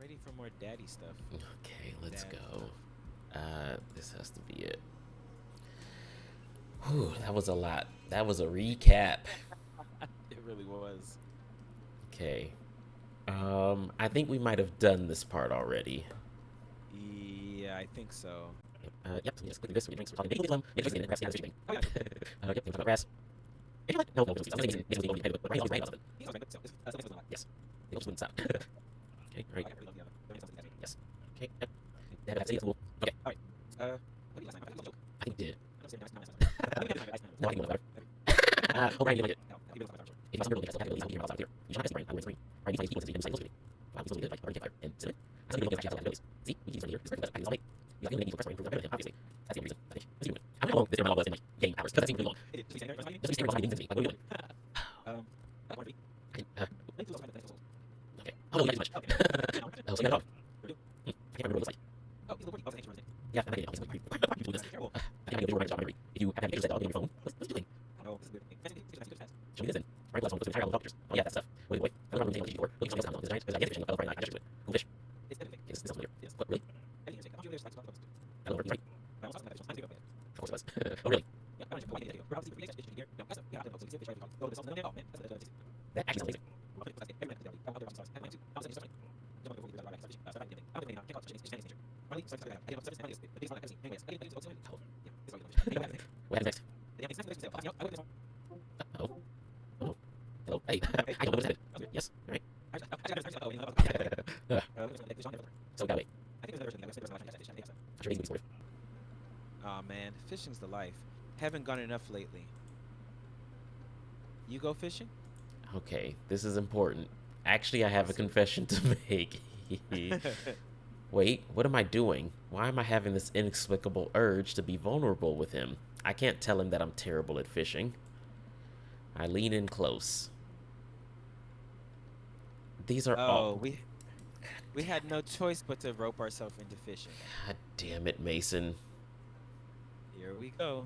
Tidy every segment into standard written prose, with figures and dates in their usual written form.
Ready for more daddy stuff. Okay, let's Dad go. stuff. This has to be it. Whew, that was a lot. That was a recap. It really was. Okay. I think we might have done this part already. Yeah, I think so. Yep, so we just click this, we drinks, we're talking bagel, yeah, just grass, yeah, fishing. Yep, we talk about grass. No, no, no, I'm saying basically going to be but Ryan's always right about something. Yes. They just wouldn't stop. Okay, alright. Yes. Okay, yep. That's it, cool. Okay. I think he did. No, I think he went oh, Ryan, you didn't like it. If I was really, I still have abilities, I would hear about here. You should have Ryan, I would three. Ryan, you find his equals, he wow, he's really good, like, already fire, and cinnamon. I still don't know if actually has abilities. See, we keep here, he's perfect, he's all right. You got the only need for press improve better than him, obviously. That's the only reason, I think. Let's keep doing it. I don't know how long this monologue was in, like, game hours, because that seems really long. Just be standing there behind me, like, what are you doing? Um, Okay. Oh, no, you like too much. Oh, so you got a dog. I can't remember what it looks like. Yeah, I'm not getting it. You doing this. I think I know your job memory. If you have pictures of that dog on your phone, what's it doing? Show me this in. Right, last one, let's retire all the doctors. Oh, yeah, that stuff. Wait, wait. I don't remember before. Look at something else. There's a giant fishing. I love right now. I just do it. Cool fish. It's something here. What, really? I love it. Right. Of course it was. Oh, really? That actually sounds amazing. Oh. What happens next? Oh. Oh. Hello. Hey. I don't know what's happening. Yes. All right. So, gotta wait. I'm sure he's supportive. Aw, man, fishing's the life. Haven't gone enough lately. You go fishing? Okay, this is important. Actually, I have a confession to make. Wait, what am I doing? Why am I having this inexplicable urge to be vulnerable with him? I can't tell him that I'm terrible at fishing. I lean in close. These are all. Oh, we had no choice but to rope ourselves into fishing. God damn it, Mason. Here we go.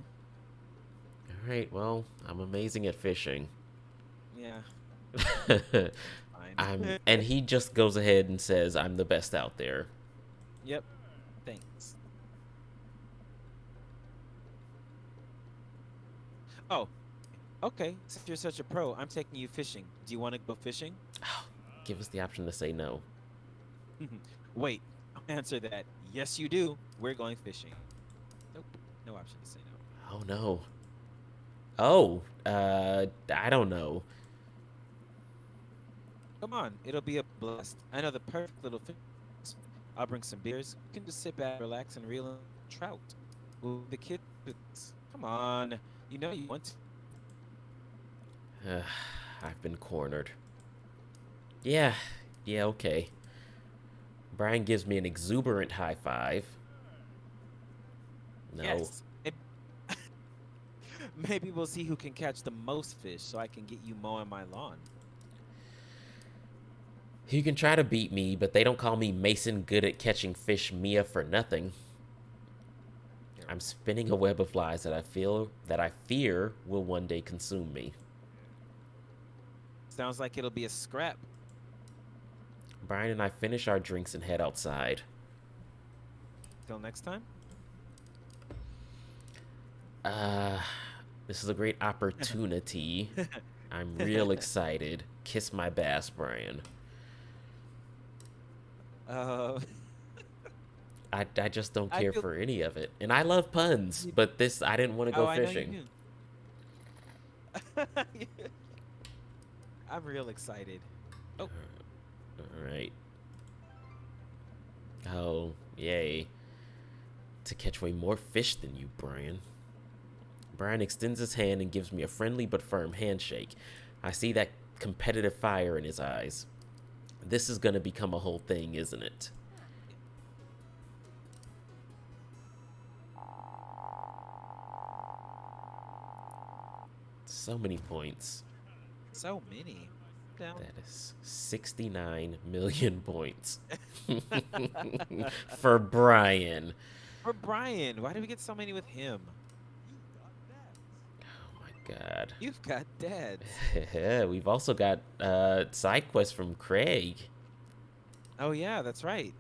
Alright, well, I'm amazing at fishing. Yeah, fine. And he just goes ahead and says I'm the best out there. Yep. Thanks. Oh, okay. Since you're such a pro, I'm taking you fishing. Do you want to go fishing? Give us the option to say no. Wait, I'll answer that. Yes, you do. We're going fishing. Nope. No option to say no. Oh no. Oh, I don't know. Come on, it'll be a blast. I know the perfect little fish. I'll bring some beers. You can just sit back, relax, and reel in trout. Ooh, the kids. Come on. You know you want to. I've been cornered. Yeah, yeah, okay. Brian gives me an exuberant high five. No. Yes. Maybe we'll see who can catch the most fish so I can get you mowing my lawn. You can try to beat me, but they don't call me Mason good at catching fish Mia for nothing. I'm spinning a web of lies that I fear will one day consume me. Sounds like it'll be a scrap. Brian and I finish our drinks and head outside. Till next time. Uh, this is a great opportunity. I'm real excited. Kiss my bass, Brian. Uh, I just don't I care feel. for any of it. And I love puns, but this, I didn't want to Oh, go I know you fishing. do. I'm real excited. Oh, All right. Oh, yay. To catch way more fish than you, Brian. Brian extends his hand and gives me a friendly but firm handshake. I see that competitive fire in his eyes. This is going to become a whole thing, isn't it? So many points. so many. Down. That is 69 million points. For Brian. For Brian, why did we get so many with him? Oh my god. You've got dads. We've also got side quests from Craig. Oh yeah, that's right.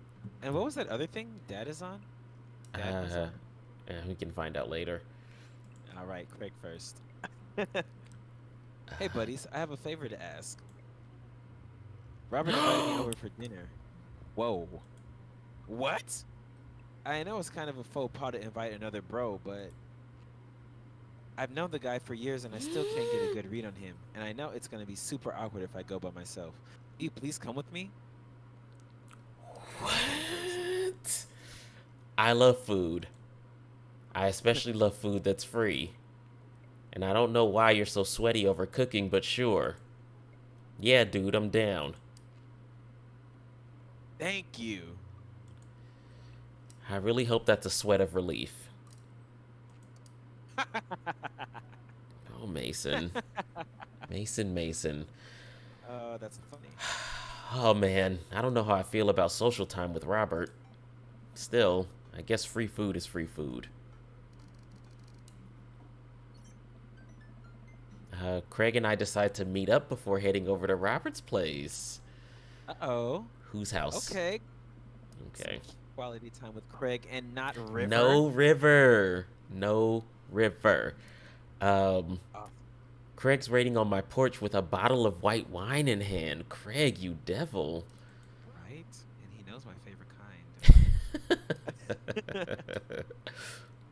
And what was that other thing Dad is on? Dad was Uh, on? we can find out later. All right, Craig first. Hey Uh, buddies, I have a favor to ask. Robert invited me over for dinner. Whoa. What? I know it's kind of a faux pas to invite another bro, but I've known the guy for years and I still can't get a good read on him. And I know it's going to be super awkward if I go by myself. Will you please come with me? This is so embarrassing. what? I love food. I especially love food that's free. And I don't know why you're so sweaty over cooking, but sure. Yeah, dude, I'm down. Thank you. I really hope that's a sweat of relief. Oh, Mason. Mason, Mason. That's funny. Oh, man. I don't know how I feel about social time with Robert. Still, I guess free food is free food. Craig and I decide to meet up before heading over to Robert's place. Uh-oh. Whose house? Okay. Some Okay. quality time with Craig and not River. No river. No river. Um, Oh, Craig's waiting on my porch with a bottle of white wine in hand. Craig, you devil. right? And he knows my favorite kind.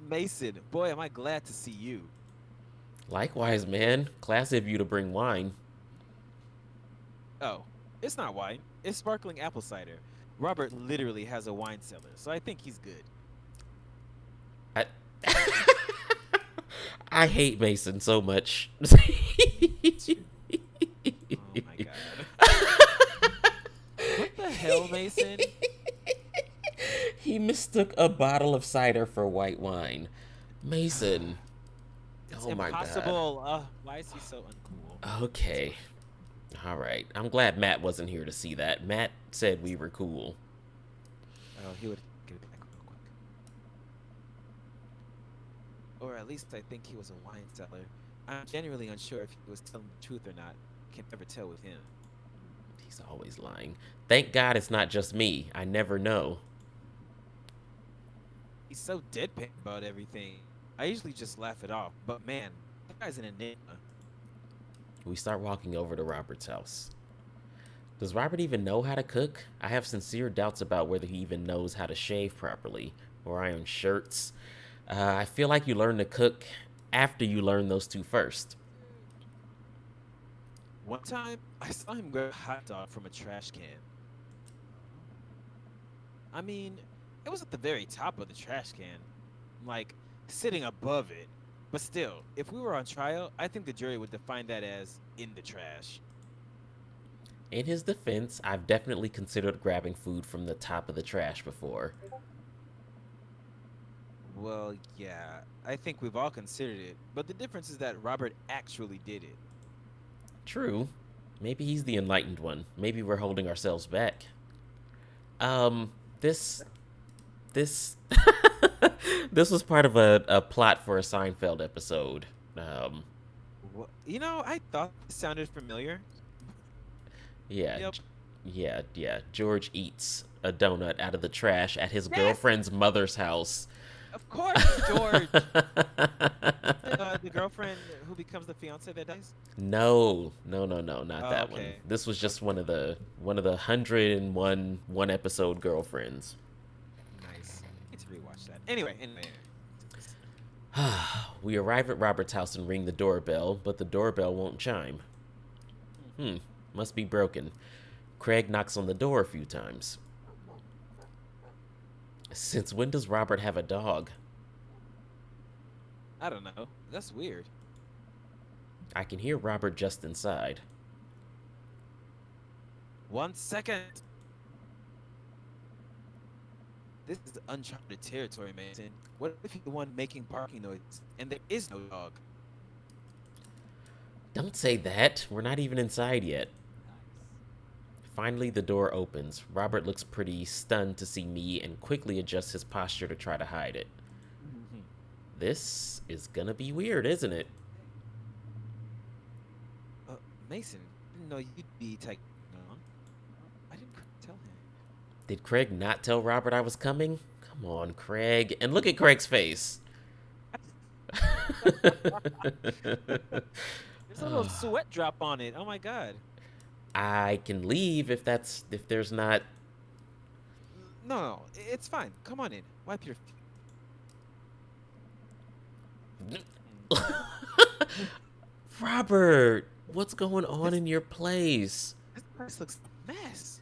Mason, boy, am I glad to see you. Likewise, man. Classy of you to bring wine. Oh, it's not wine. It's sparkling apple cider. Robert literally has a wine cellar, so I think he's good. I, I hate Mason so much. Oh my God. What the hell, Mason? He mistook a bottle of cider for white wine. Mason. It's Oh my god. impossible. Why is he so uncool? It's Okay. fine. Alright. I'm glad Matt wasn't here to see that. Matt said we were cool. Oh, he would get it back real quick. Or at least I think he was a wine seller. I'm genuinely unsure if he was telling the truth or not. Can never tell with him. He's always lying. Thank God it's not just me. I never know. He's so deadpan about everything. I usually just laugh it off, but man, that guy's an enigma. We start walking over to Robert's house. Does Robert even know how to cook? I have sincere doubts about whether he even knows how to shave properly or iron shirts. I feel like you learn to cook after you learn those two first. One time, I saw him grab a hot dog from a trash can. I mean, it was at the very top of the trash can, like sitting above it. But still, if we were on trial, I think the jury would define that as in the trash. In his defense, I've definitely considered grabbing food from the top of the trash before. Well, yeah, I think we've all considered it, but the difference is that Robert actually did it. True. Maybe he's the enlightened one. Maybe we're holding ourselves back. Um, this this this was part of a plot for a Seinfeld episode. Um, I thought this sounded familiar. yeah, Yep. yeah. George eats a donut out of the trash at his Yes, girlfriend's mother's house. of course, it's George. The girlfriend who becomes the fiance that dies. No, not Oh, that one. okay. This was just Okay. one of the 101 one episode girlfriends. Nice. Need to rewatch that. Anyway. We arrive at Robert's house and ring the doorbell, but the doorbell won't chime. Hmm, must be broken. Craig knocks on the door a few times. Since when does Robert have a dog? I don't know. That's weird. I can hear Robert just inside. 1 second. This is uncharted territory, Mason. What if you're the one making barking noises and there is no dog? Don't say that. We're not even inside yet. Finally, the door opens. Robert looks pretty stunned to see me and quickly adjusts his posture to try to hide it. This is gonna be weird, isn't it? uh, Mason, didn't know you'd be taking on. I didn't tell him. Did Craig not tell Robert I was coming? Come on, Craig. And look at Craig's face. There's a little sweat drop on it. Oh my god. I can leave if there's not. No, no, it's fine. Come on in. Wipe your. Robert, what's going on in your place? This place looks a mess.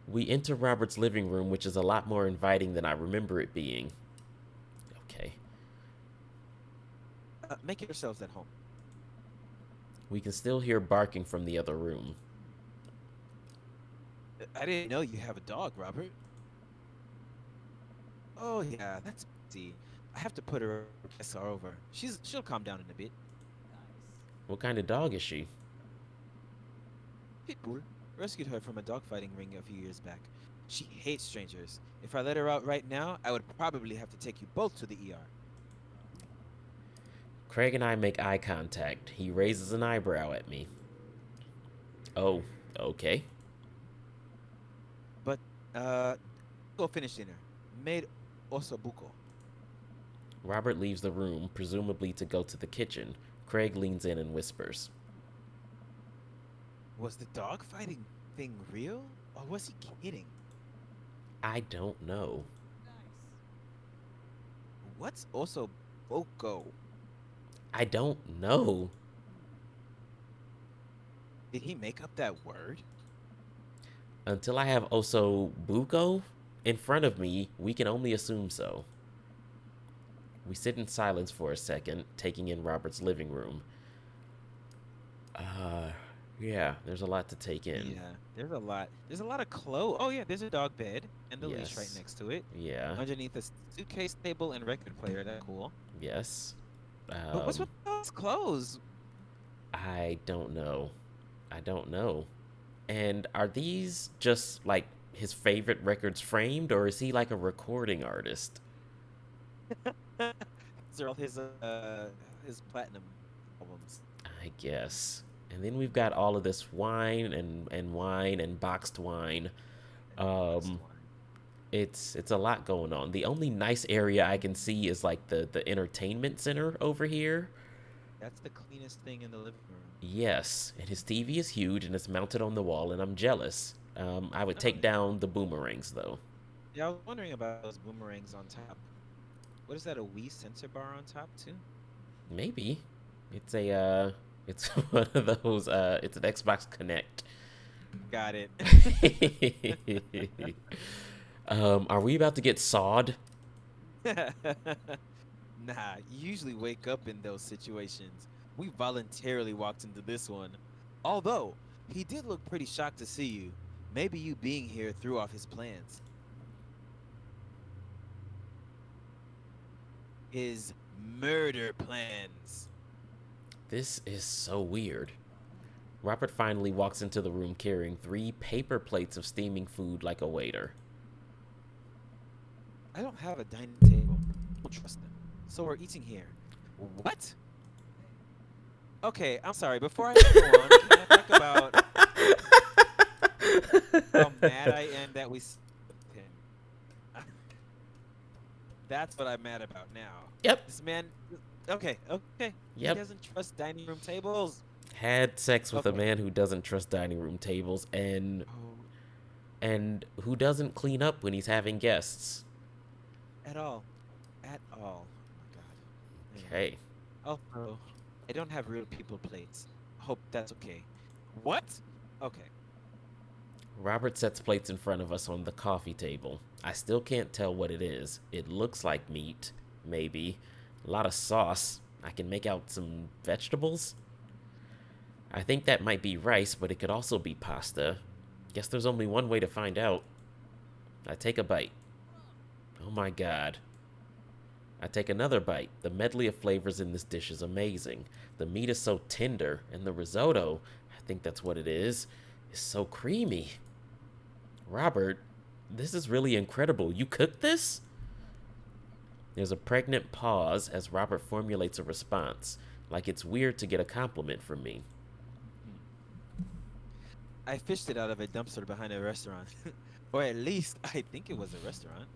We enter Robert's living room, which is a lot more inviting than I remember it being. Okay. Make yourselves at home. We can still hear barking from the other room. I didn't know you have a dog, Robert. Oh yeah, that's easy. I have to put her SR over. She'll calm down in a bit. What kind of dog is she? Pitbull. Rescued her from a dogfighting ring a few years back. She hates strangers. If I let her out right now, I would probably have to take you both to the ER. Craig and I make eye contact. He raises an eyebrow at me. Oh, okay. But, go finish dinner. Made osobuco. Robert leaves the room, presumably to go to the kitchen. Craig leans in and whispers. Was the dog fighting thing real? Or was he kidding? I don't know. What's osobuco? I don't know. Did he make up that word? Until I have Oso Buko in front of me, we can only assume so. We sit in silence for a second, taking in Robert's living room. Yeah, there's a lot to take in. Yeah, there's a lot. There's a lot of clothes. Oh yeah, there's a dog bed and the leash right Yes. next to it. Yeah, Underneath a suitcase table and record player. That's cool. yes. But what's with those clothes? I don't know. I don't know. And are these just like his favorite records framed, or is he like a recording artist? These are all his platinum albums. I guess. And then we've got all of this wine and wine and boxed wine. That's Um, why. it's a lot going on. The only nice area I can see is like the entertainment center over here. That's the cleanest thing in the living room. Yes, and his TV is huge and it's mounted on the wall, and I'm jealous. I would take down the boomerangs though. Yeah, I was wondering about those boomerangs on top. What is that? A Wii sensor bar on top too? Maybe it's it's one of those. It's an Xbox Connect. Got it. Are we about to get sawed? Nah, you usually wake up in those situations. We voluntarily walked into this one. Although, he did look pretty shocked to see you. Maybe you being here threw off his plans. His murder plans. This is so weird. Robert finally walks into the room carrying 3 paper plates of steaming food like a waiter. I don't have a dining table. I don't trust them. So we're eating here. What? Okay, I'm sorry. Before I go on, can I talk about how mad I am that we s- him? That's what I'm mad about now. Yep. This man. Okay, okay. Yep. He doesn't trust dining room tables. Had sex with a Okay. man who doesn't trust dining room tables and Oh, who doesn't clean up when he's having guests. at all. At all. Oh my god. Anyway. Okay. Also, I don't have real people plates. Hope that's okay. What? Okay. Robert sets plates in front of us on the coffee table. I still can't tell what it is. It looks like meat, maybe. A lot of sauce. I can make out some vegetables. I think that might be rice, but it could also be pasta. Guess there's only one way to find out. I take a bite. Oh my god. I take another bite. The medley of flavors in this dish is amazing. The meat is so tender, and the risotto, I think that's what it is so creamy. Robert, this is really incredible. You cooked this? There's a pregnant pause as Robert formulates a response, like it's weird to get a compliment from me. I fished it out of a dumpster behind a restaurant. Or at least I think it was a restaurant.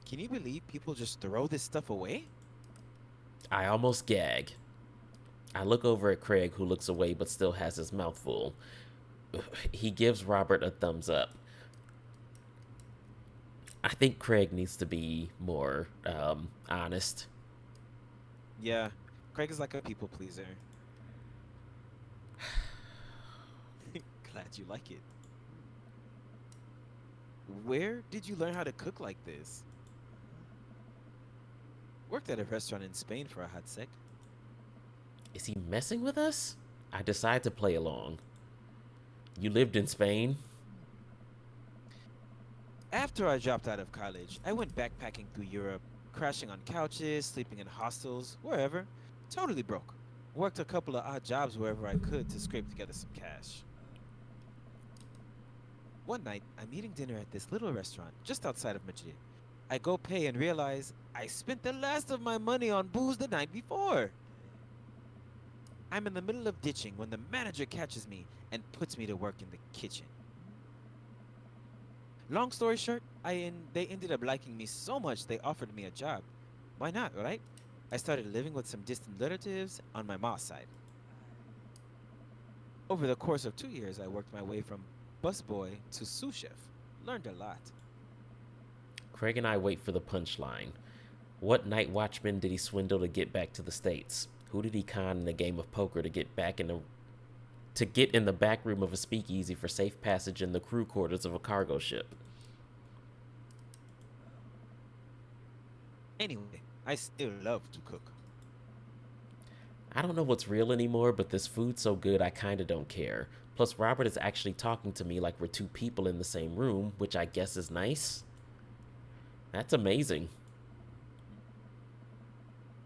Can you believe people just throw this stuff away? I almost gag. I look over at Craig, who looks away but still has his mouth full. He gives Robert a thumbs up. I think Craig needs to be more honest. Yeah, Craig is like a people pleaser. Glad you like it. Where did you learn how to cook like this? Worked at a restaurant in Spain for a hot sec. Is he messing with us? I decide to play along. You lived in Spain? After I dropped out of college, I went backpacking through Europe, crashing on couches, sleeping in hostels, wherever. Totally broke. Worked a couple of odd jobs wherever I could to scrape together some cash. One night, I'm eating dinner at this little restaurant just outside of Madrid. I go pay and realize I spent the last of my money on booze the night before. I'm in the middle of ditching when the manager catches me and puts me to work in the kitchen. Long story short, they ended up liking me so much they offered me a job. Why not, right? I started living with some distant relatives on my mom's side. Over the course of 2 years, I worked my way from busboy to sous chef. Learned a lot. Craig and I wait for the punchline. What night watchman did he swindle to get back to the States? Who did he con in a game of poker to get in the back room of a speakeasy for safe passage in the crew quarters of a cargo ship? Anyway, I still love to cook. I don't know what's real anymore, but this food's so good I kinda don't care. Plus, Robert is actually talking to me like we're two people in the same room, which I guess is nice. That's amazing.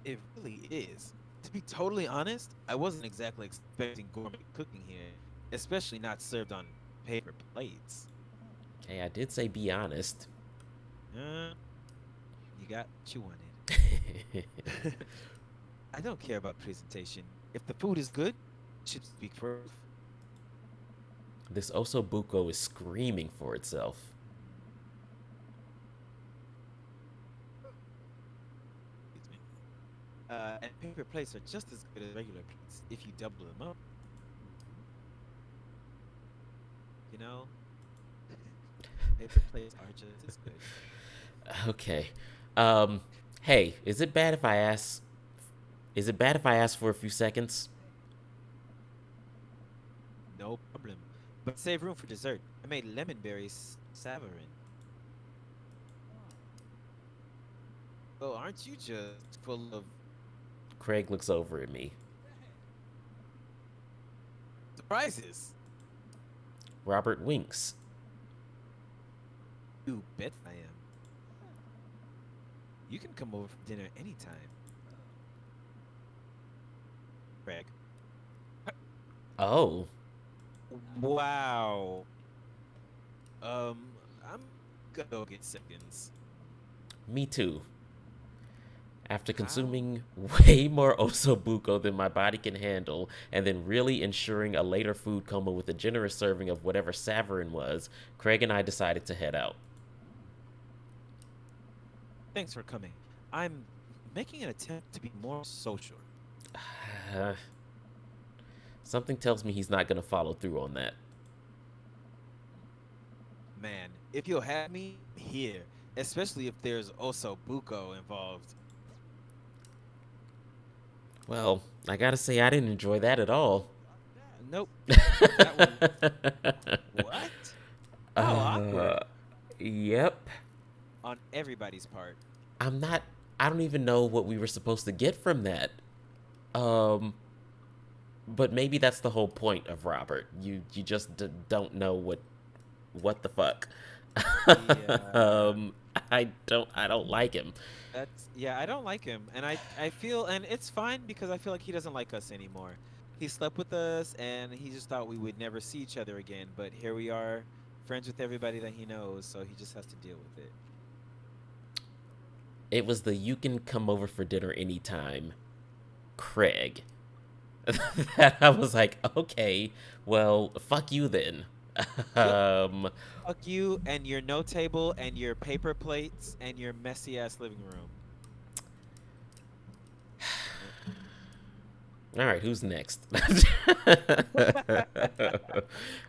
It really is. To be totally honest, I wasn't exactly expecting gourmet cooking here, especially not served on paper plates. Hey, I did say be honest. Uh, you got what you wanted. I don't care about presentation. If the food is good, it should speak for itself. This osobuco is screaming for itself. Excuse me. And paper plates are just as good as regular plates if you double them up. You know, paper plates are just as good. Okay. Um, hey, is it bad if I ask? Is it bad if I ask for a few seconds? No problem. But save room for dessert. I made lemon berry savarin. Oh, aren't you just full of Craig looks over at me. surprises? Robert winks. You bet I am. You can come over for dinner anytime. Craig. Oh, Wow. I'm gonna go get seconds. me too. After How? consuming way more osobuco than my body can handle, and then really ensuring a later food coma with a generous serving of whatever savarin was, Craig and I decided to head out. Thanks for coming. I'm making an attempt to be more social. Something tells me he's not going to follow through on that. Man, if you'll have me here, especially if there's also buko involved. Well, I gotta say, I didn't enjoy that at all. Nope. That was what? How uh, awkward yep. on everybody's part. I'm not. I don't even know what we were supposed to get from that. Um, but maybe that's the whole point of Robert. You just don't know what the fuck. Yeah. I don't like him. Yeah, I don't like him. And I feel and it's fine because I feel like he doesn't like us anymore. He slept with us and he just thought we would never see each other again, but here we are, friends with everybody that he knows, so he just has to deal with it. It was the you can come over for dinner anytime, Craig. That I was like, okay, well, fuck you then. Yep. Um, Fuck you and your note table and your paper plates and your messy ass living room. Damn it. all right, who's next?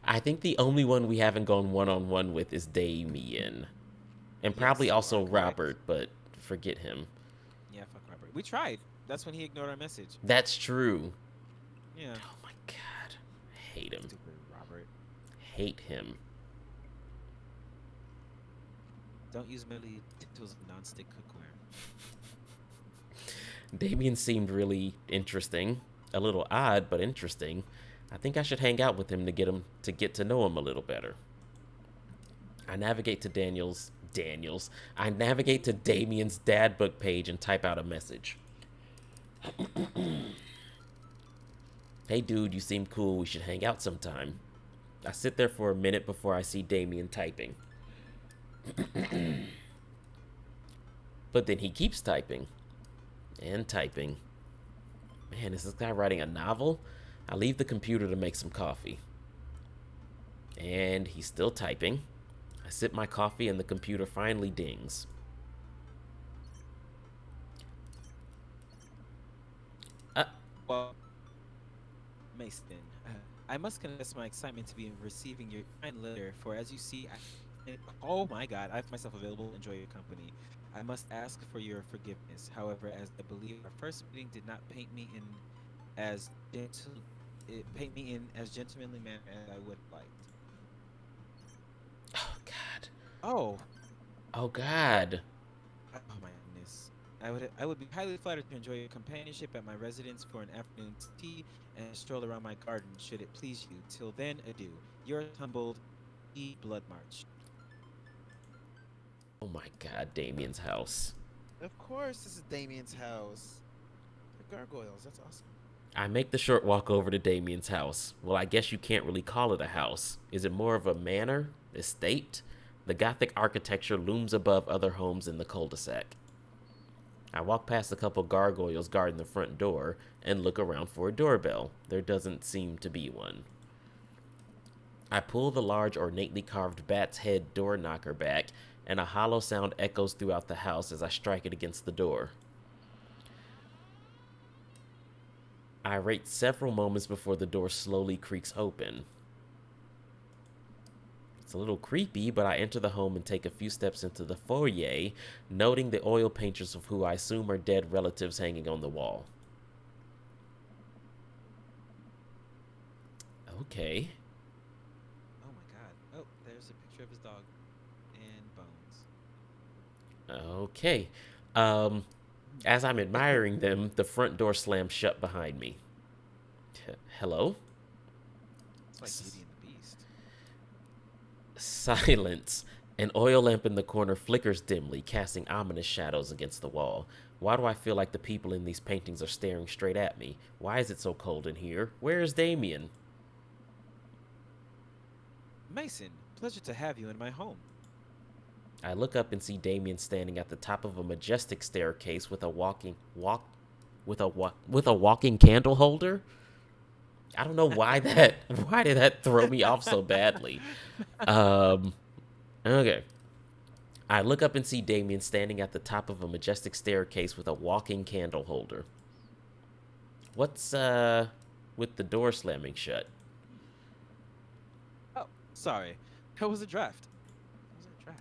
I think the only one we haven't gone one-on-one with is Damien. And probably Yes, you are also correct. Robert, but forget him. Yeah, fuck Robert. We tried. That's when he ignored our message. That's true. Yeah. Oh my god. I hate him. Stupid Robert. Hate him. Don't use metal utensils and non-stick cookware. Damien seemed really interesting. A little odd, but interesting. I think I should hang out with him to get to know him a little better. I navigate to Daniel's. I navigate to Damien's dad book page and type out a message. Hey dude, you seem cool. We should hang out sometime. I sit there for a minute before I see Damien typing. But then he keeps typing and typing. Man, is this guy writing a novel? I leave the computer to make some coffee. And he's still typing. I sip my coffee and the computer finally dings. Uh, Well, Mason, I must confess my excitement to be receiving your kind letter. For as you see, oh my God, I have myself available to enjoy your company. I must ask for your forgiveness. However, as I believe our first meeting did not as gentle, paint me in as gentlemanly manner as I would have liked. oh God. Oh, Oh God. oh my goodness. I would be highly flattered to enjoy your companionship at my residence for an afternoon tea and a stroll around my garden, should it please you. Till then, adieu. Yours humbled, E. Blood March. Oh my God, Damien's house. Of course, this is Damien's house. The gargoyles, that's awesome. I make the short walk over to Damien's house. Well, I guess you can't really call it a house. Is it more of a manor? Estate? The Gothic architecture looms above other homes in the cul-de-sac. I walk past a couple gargoyles guarding the front door and look around for a doorbell. There doesn't seem to be one. I pull the large, ornately carved bat's head door knocker back, and a hollow sound echoes throughout the house as I strike it against the door. I wait several moments before the door slowly creaks open. It's a little creepy, but I enter the home and take a few steps into the foyer, noting the oil paintings of who I assume are dead relatives hanging on the wall. Okay. Oh my God. Oh, there's a picture of his dog and bones. Okay. As I'm admiring them, the front door slams shut behind me. Hello? It's like Beauty and the Beast. Silence. An oil lamp in the corner flickers dimly, casting ominous shadows against the wall. Why do I feel like the people in these paintings are staring straight at me? Why is it so cold in here? Where is Damien? Mason, pleasure to have you in my home. I look up and see Damien standing at the top of a majestic staircase with a walking candle holder. I don't know why why did that throw me off so badly. Okay. I look up and see Damien standing at the top of a majestic staircase with a walking candle holder. What's with the door slamming shut? Oh, sorry. That was a draft. That was a draft.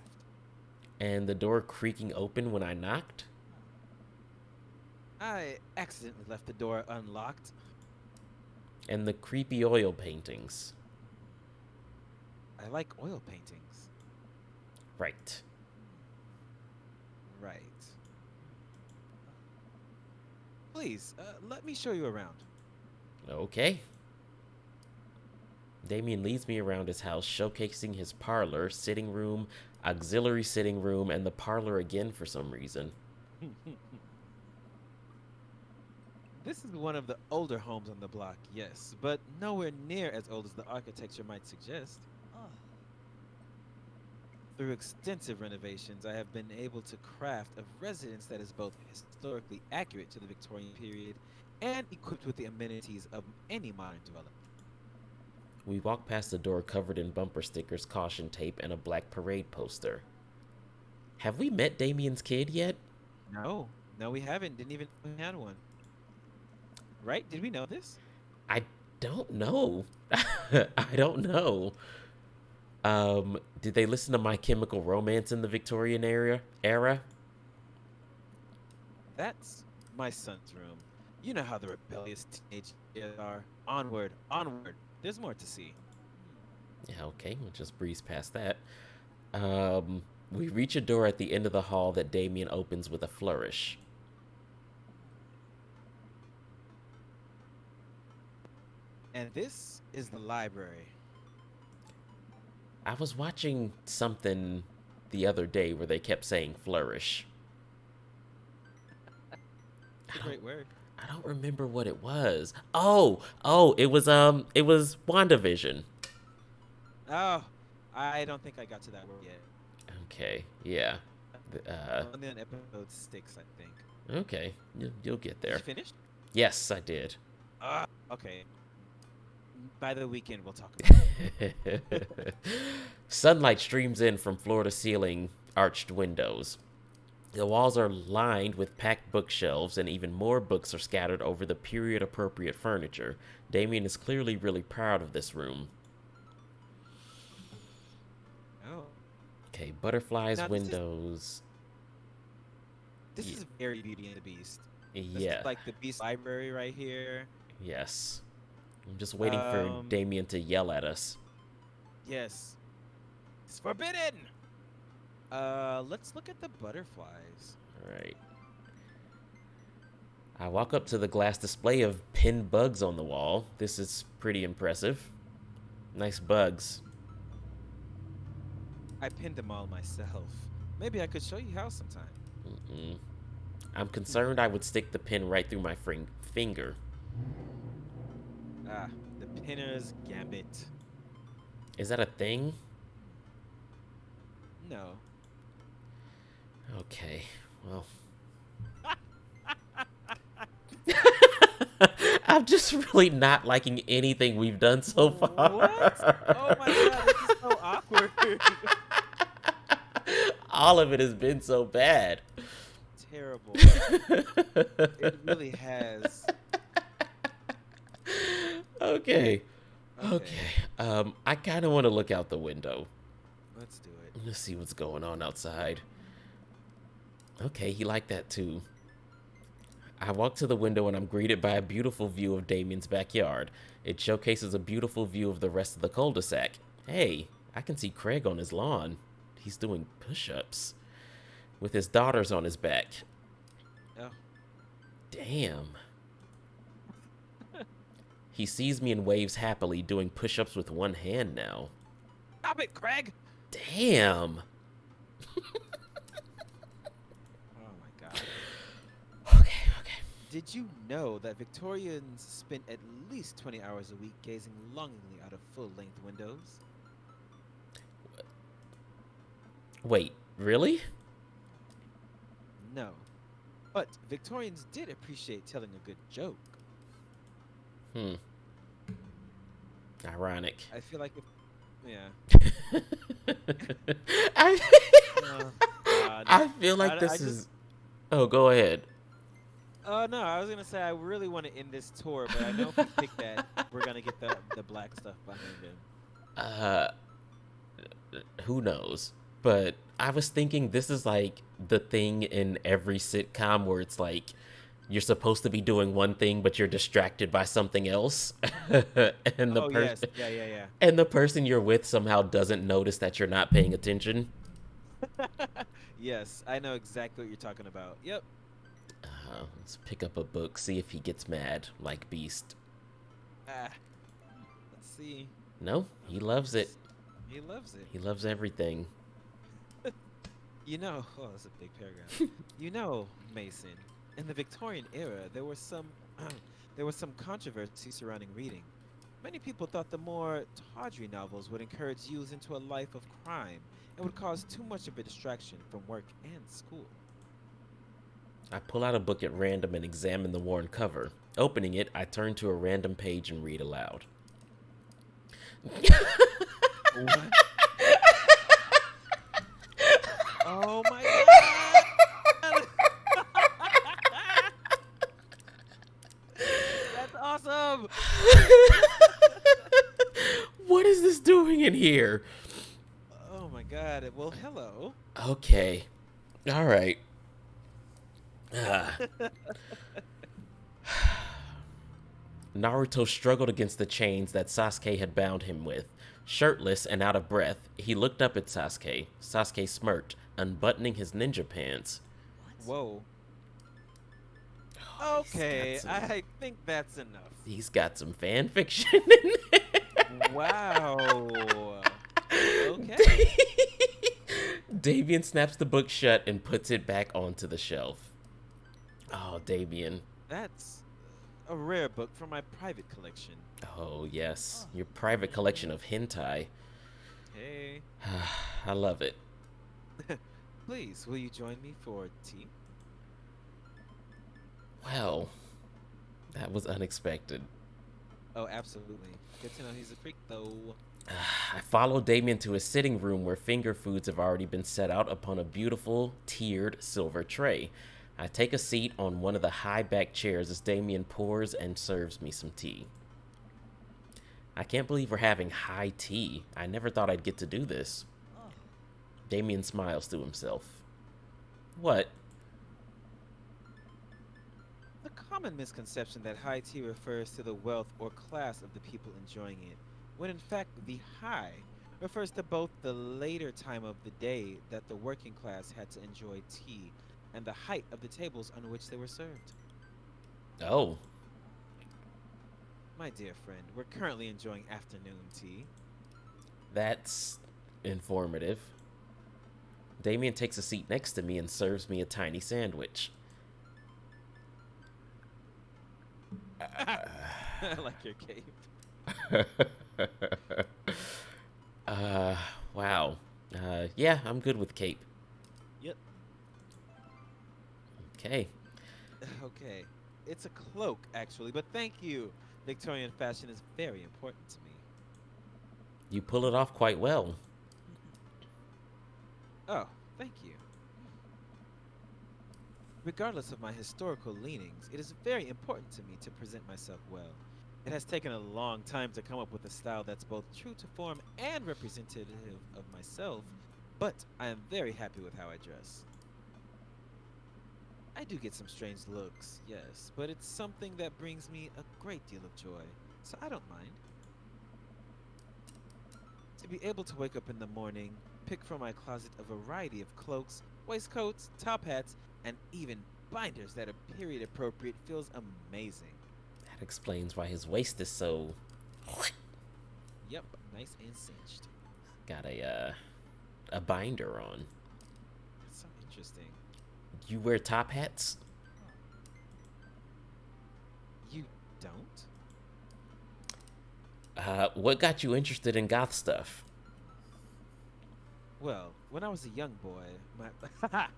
And the door creaking open when I knocked? I accidentally left the door unlocked. And the creepy oil paintings. I like oil paintings. Right. Right. Please, let me show you around. Okay. Damien leads me around his house, showcasing his parlor, sitting room, auxiliary sitting room, and the parlor again for some reason. This is one of the older homes on the block, yes, but nowhere near as old as the architecture might suggest. Through extensive renovations, I have been able to craft a residence that is both historically accurate to the Victorian period and equipped with the amenities of any modern development. We walk past the door covered in bumper stickers, caution tape, and a black parade poster. Have we met Damien's kid yet? No, no, we haven't. Didn't even know we had one. Right? Did we know this? I don't know. I don't know. Did they listen to My Chemical Romance in the Victorian era? That's my son's room. You know how the rebellious teenage kids are. Onward, onward. There's more to see. Yeah, okay, we'll just breeze past that. We reach a door at the end of the hall that Damien opens with a flourish. And this is the library. I was watching something the other day where they kept saying flourish. It's a great word. I don't remember what it was. Oh, it was WandaVision. Oh, I don't think I got to that word yet. Okay, yeah. Only on episode 6, I think. Okay, you'll get there. Did you finish? Yes, I did. Okay. By the weekend, we'll talk about it. Sunlight streams in from floor to ceiling arched windows. The walls are lined with packed bookshelves, and even more books are scattered over the period-appropriate furniture. Damien is clearly really proud of this room. Oh. Okay, butterflies, Now, windows. This is very Beauty and the Beast. This Yeah. is like the Beast Library right here. Yes. I'm just waiting for Damien to yell at us. Yes. It's forbidden! Let's look at the butterflies. All right. I walk up to the glass display of pinned bugs on the wall. This is pretty impressive. Nice bugs. I pinned them all myself. Maybe I could show you how sometime. I'm concerned I would stick the pin right through my finger. Ah, the Pinner's Gambit. Is that a thing? No. Okay, well. I'm just really not liking anything we've done so far. What? Oh my god, this is so awkward. All of it has been so bad. Terrible. It really has. Okay. I kind of want to look out the window. Let's do it. Let's see what's going on outside. Okay, he liked that too. I walk to the window and I'm greeted by a beautiful view of Damien's backyard. It showcases a beautiful view of the rest of the cul-de-sac. Hey, I can see Craig on his lawn. He's doing push-ups with his daughters on his back. Oh. Damn. He sees me and waves happily, doing push-ups with one hand now. Stop it, Craig! Damn. Oh my god. Okay. Did you know that Victorians spent at least 20 hours a week gazing longingly out of full-length windows? Wait, really? No. But Victorians did appreciate telling a good joke. Ironic. I feel like if... Yeah. I feel like this is... Oh, go ahead. No, I was gonna say I really want to end this tour, but I know if we pick that, we're gonna get the black stuff behind him. Who knows? But I was thinking this is like the thing in every sitcom where it's like you're supposed to be doing one thing, but you're distracted by something else, and the person, yeah. and the person you're with somehow doesn't notice that you're not paying attention. Yes, I know exactly what you're talking about. Yep. Let's pick up a book, see if he gets mad like Beast. Let's see. No, he loves it. He loves it. He loves everything. You know, oh, that's a big paragraph. You know, Mason, in the Victorian era, there was some controversy surrounding reading. Many people thought the more tawdry novels would encourage youth into a life of crime and would cause too much of a distraction from work and school. I pull out a book at random and examine the worn cover. Opening it, I turn to a random page and read aloud. What? Oh my god! That's awesome! What is this doing in here? Oh my god. Well, hello. Okay. All right. Ah. Naruto struggled against the chains that Sasuke had bound him with. Shirtless and out of breath, he looked up at Sasuke. Sasuke smirked, unbuttoning his ninja pants. Whoa. Oh, Okay, I think that's enough. he's got some fan fiction in there. Wow. Okay. Damien snaps the book shut and puts it back onto the shelf. Oh, Damien. That's a rare book from my private collection. Oh, yes. Your private collection of hentai. Hey. I love it. Please, will you join me for tea? Well, that was unexpected. Oh, absolutely. Good to know he's a freak, though. I follow Damien to his sitting room where finger foods have already been set out upon a beautiful, tiered silver tray. I take a seat on one of the high-backed chairs as Damien pours and serves me some tea. I can't believe we're having high tea. I never thought I'd get to do this. Damien smiles to himself. What? The common misconception that high tea refers to the wealth or class of the people enjoying it, when in fact the high refers to both the later time of the day that the working class had to enjoy tea and the height of the tables on which they were served. Oh, My dear friend, we're currently enjoying afternoon tea. that's informative. Damien takes a seat next to me and serves me a tiny sandwich. I like your cape. Wow. Yeah, I'm good with cape. Yep. Okay. Okay. It's a cloak, actually, but thank you. Victorian fashion is very important to me. You pull it off quite well. Oh, thank you. Regardless of my historical leanings, it is very important to me to present myself well. It has taken a long time to come up with a style that's both true to form and representative of myself, but I am very happy with how I dress. I do get some strange looks, yes, but it's something that brings me a great deal of joy, so I don't mind. To be able to wake up in the morning, pick from my closet a variety of cloaks, waistcoats, top hats, and even binders that are period appropriate feels amazing. That explains why his waist is so... Yep, nice and cinched. Got a binder on. That's so interesting. You wear top hats? You don't? What got you interested in goth stuff? Well, when I was a young boy, my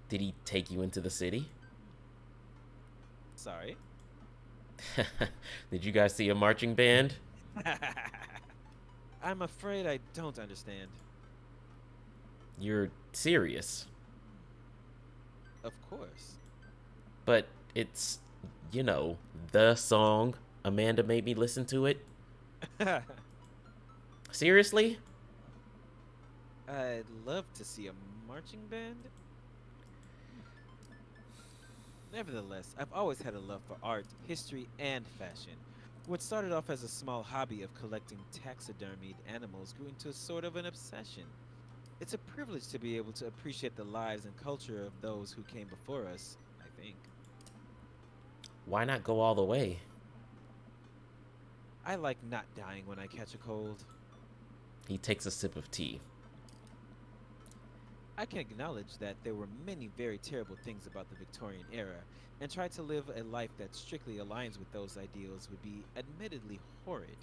Did he take you into the city? Sorry. Did you guys see a marching band? I'm afraid I don't understand. You're serious. Of course. But it's, you know, the song. Amanda made me listen to it. Seriously? I'd love to see a marching band. Nevertheless, I've always had a love for art, history, and fashion. What started off as a small hobby of collecting taxidermied animals grew into sort of an obsession. It's a privilege to be able to appreciate the lives and culture of those who came before us, I think. Why not go all the way? I like not dying when I catch a cold. He takes a sip of tea. I can acknowledge that there were many very terrible things about the Victorian era, and try to live a life that strictly aligns with those ideals would be admittedly horrid.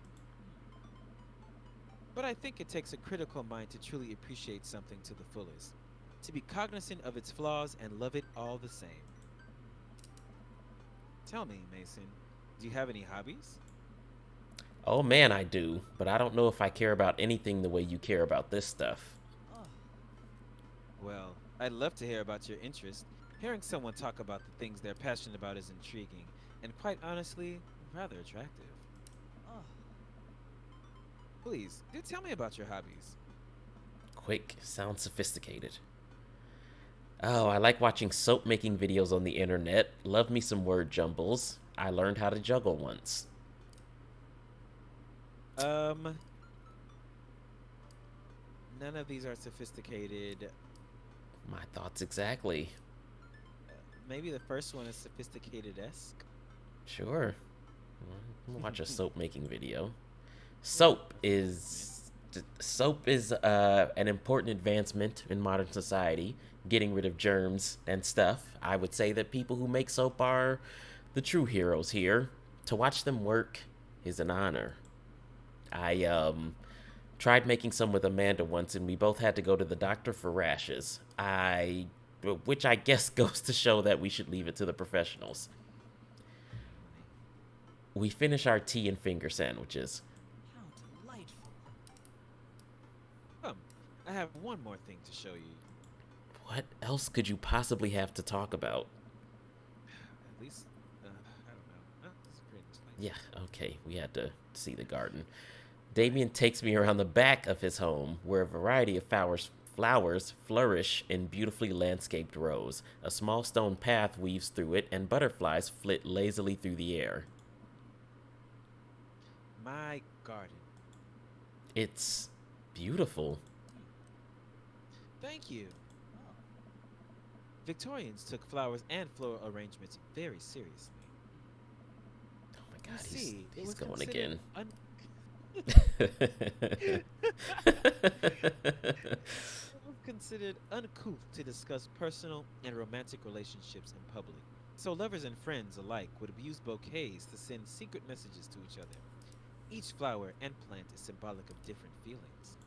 But I think it takes a critical mind to truly appreciate something to the fullest, to be cognizant of its flaws and love it all the same. Tell me, Mason, do you have any hobbies? Oh man, I do, but I don't know if I care about anything the way you care about this stuff. Well, I'd love to hear about your interest. Hearing someone talk about the things they're passionate about is intriguing, and quite honestly, rather attractive. Please, do tell me about your hobbies. Quick, sounds sophisticated. Oh, I like watching soap making videos on the internet. Love me some word jumbles. I learned how to juggle once. Um, None of these are sophisticated. My thoughts exactly. Maybe the first one is sophisticated-esque. Sure. Watch a soap making video. Well, Soap that's a compliment. is soap is an important advancement in modern society, getting rid of germs and stuff. I would say that people who make soap are the true heroes here. To watch them work is an honor. I tried making some with Amanda once, and we both had to go to the doctor for rashes. Which I guess goes to show that we should leave it to the professionals. Funny. We finish our tea and finger sandwiches. Come, I have one more thing to show you. What else could you possibly have to talk about? At least, I don't know. Oh, this is pretty nice. Yeah, okay, we had to see the garden. Damien takes me around the back of his home, where a variety of flowers flourish in beautifully landscaped rows. A small stone path weaves through it, and butterflies flit lazily through the air. My garden. It's beautiful. Thank you. Victorians took flowers and floral arrangements very seriously. Oh my You god, see, it he's was going considered again. un it was considered uncouth to discuss personal and romantic relationships in public. So lovers and friends alike would use bouquets to send secret messages to each other. Each flower and plant is symbolic of different feelings.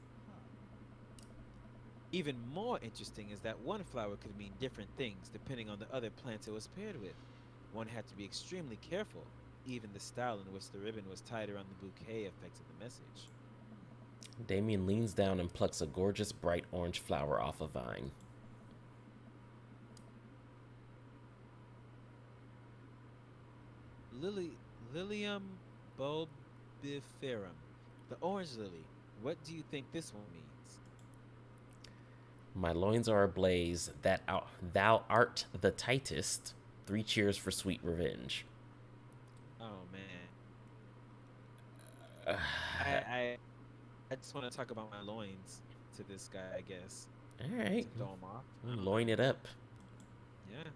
Even more interesting is that one flower could mean different things depending on the other plant it was paired with. One had to be extremely careful. Even the style in which the ribbon was tied around the bouquet affected the message. Damien leans down and plucks a gorgeous bright orange flower off a vine. Lily, Lilium bulbiferum, the orange lily. What do you think this one means? My loins are ablaze, thou art the tightest. 3 cheers for sweet revenge. Oh man, I I just want to talk about my loins to this guy, I guess, Alright, to throw him off. I don't loin know. it up. Yeah.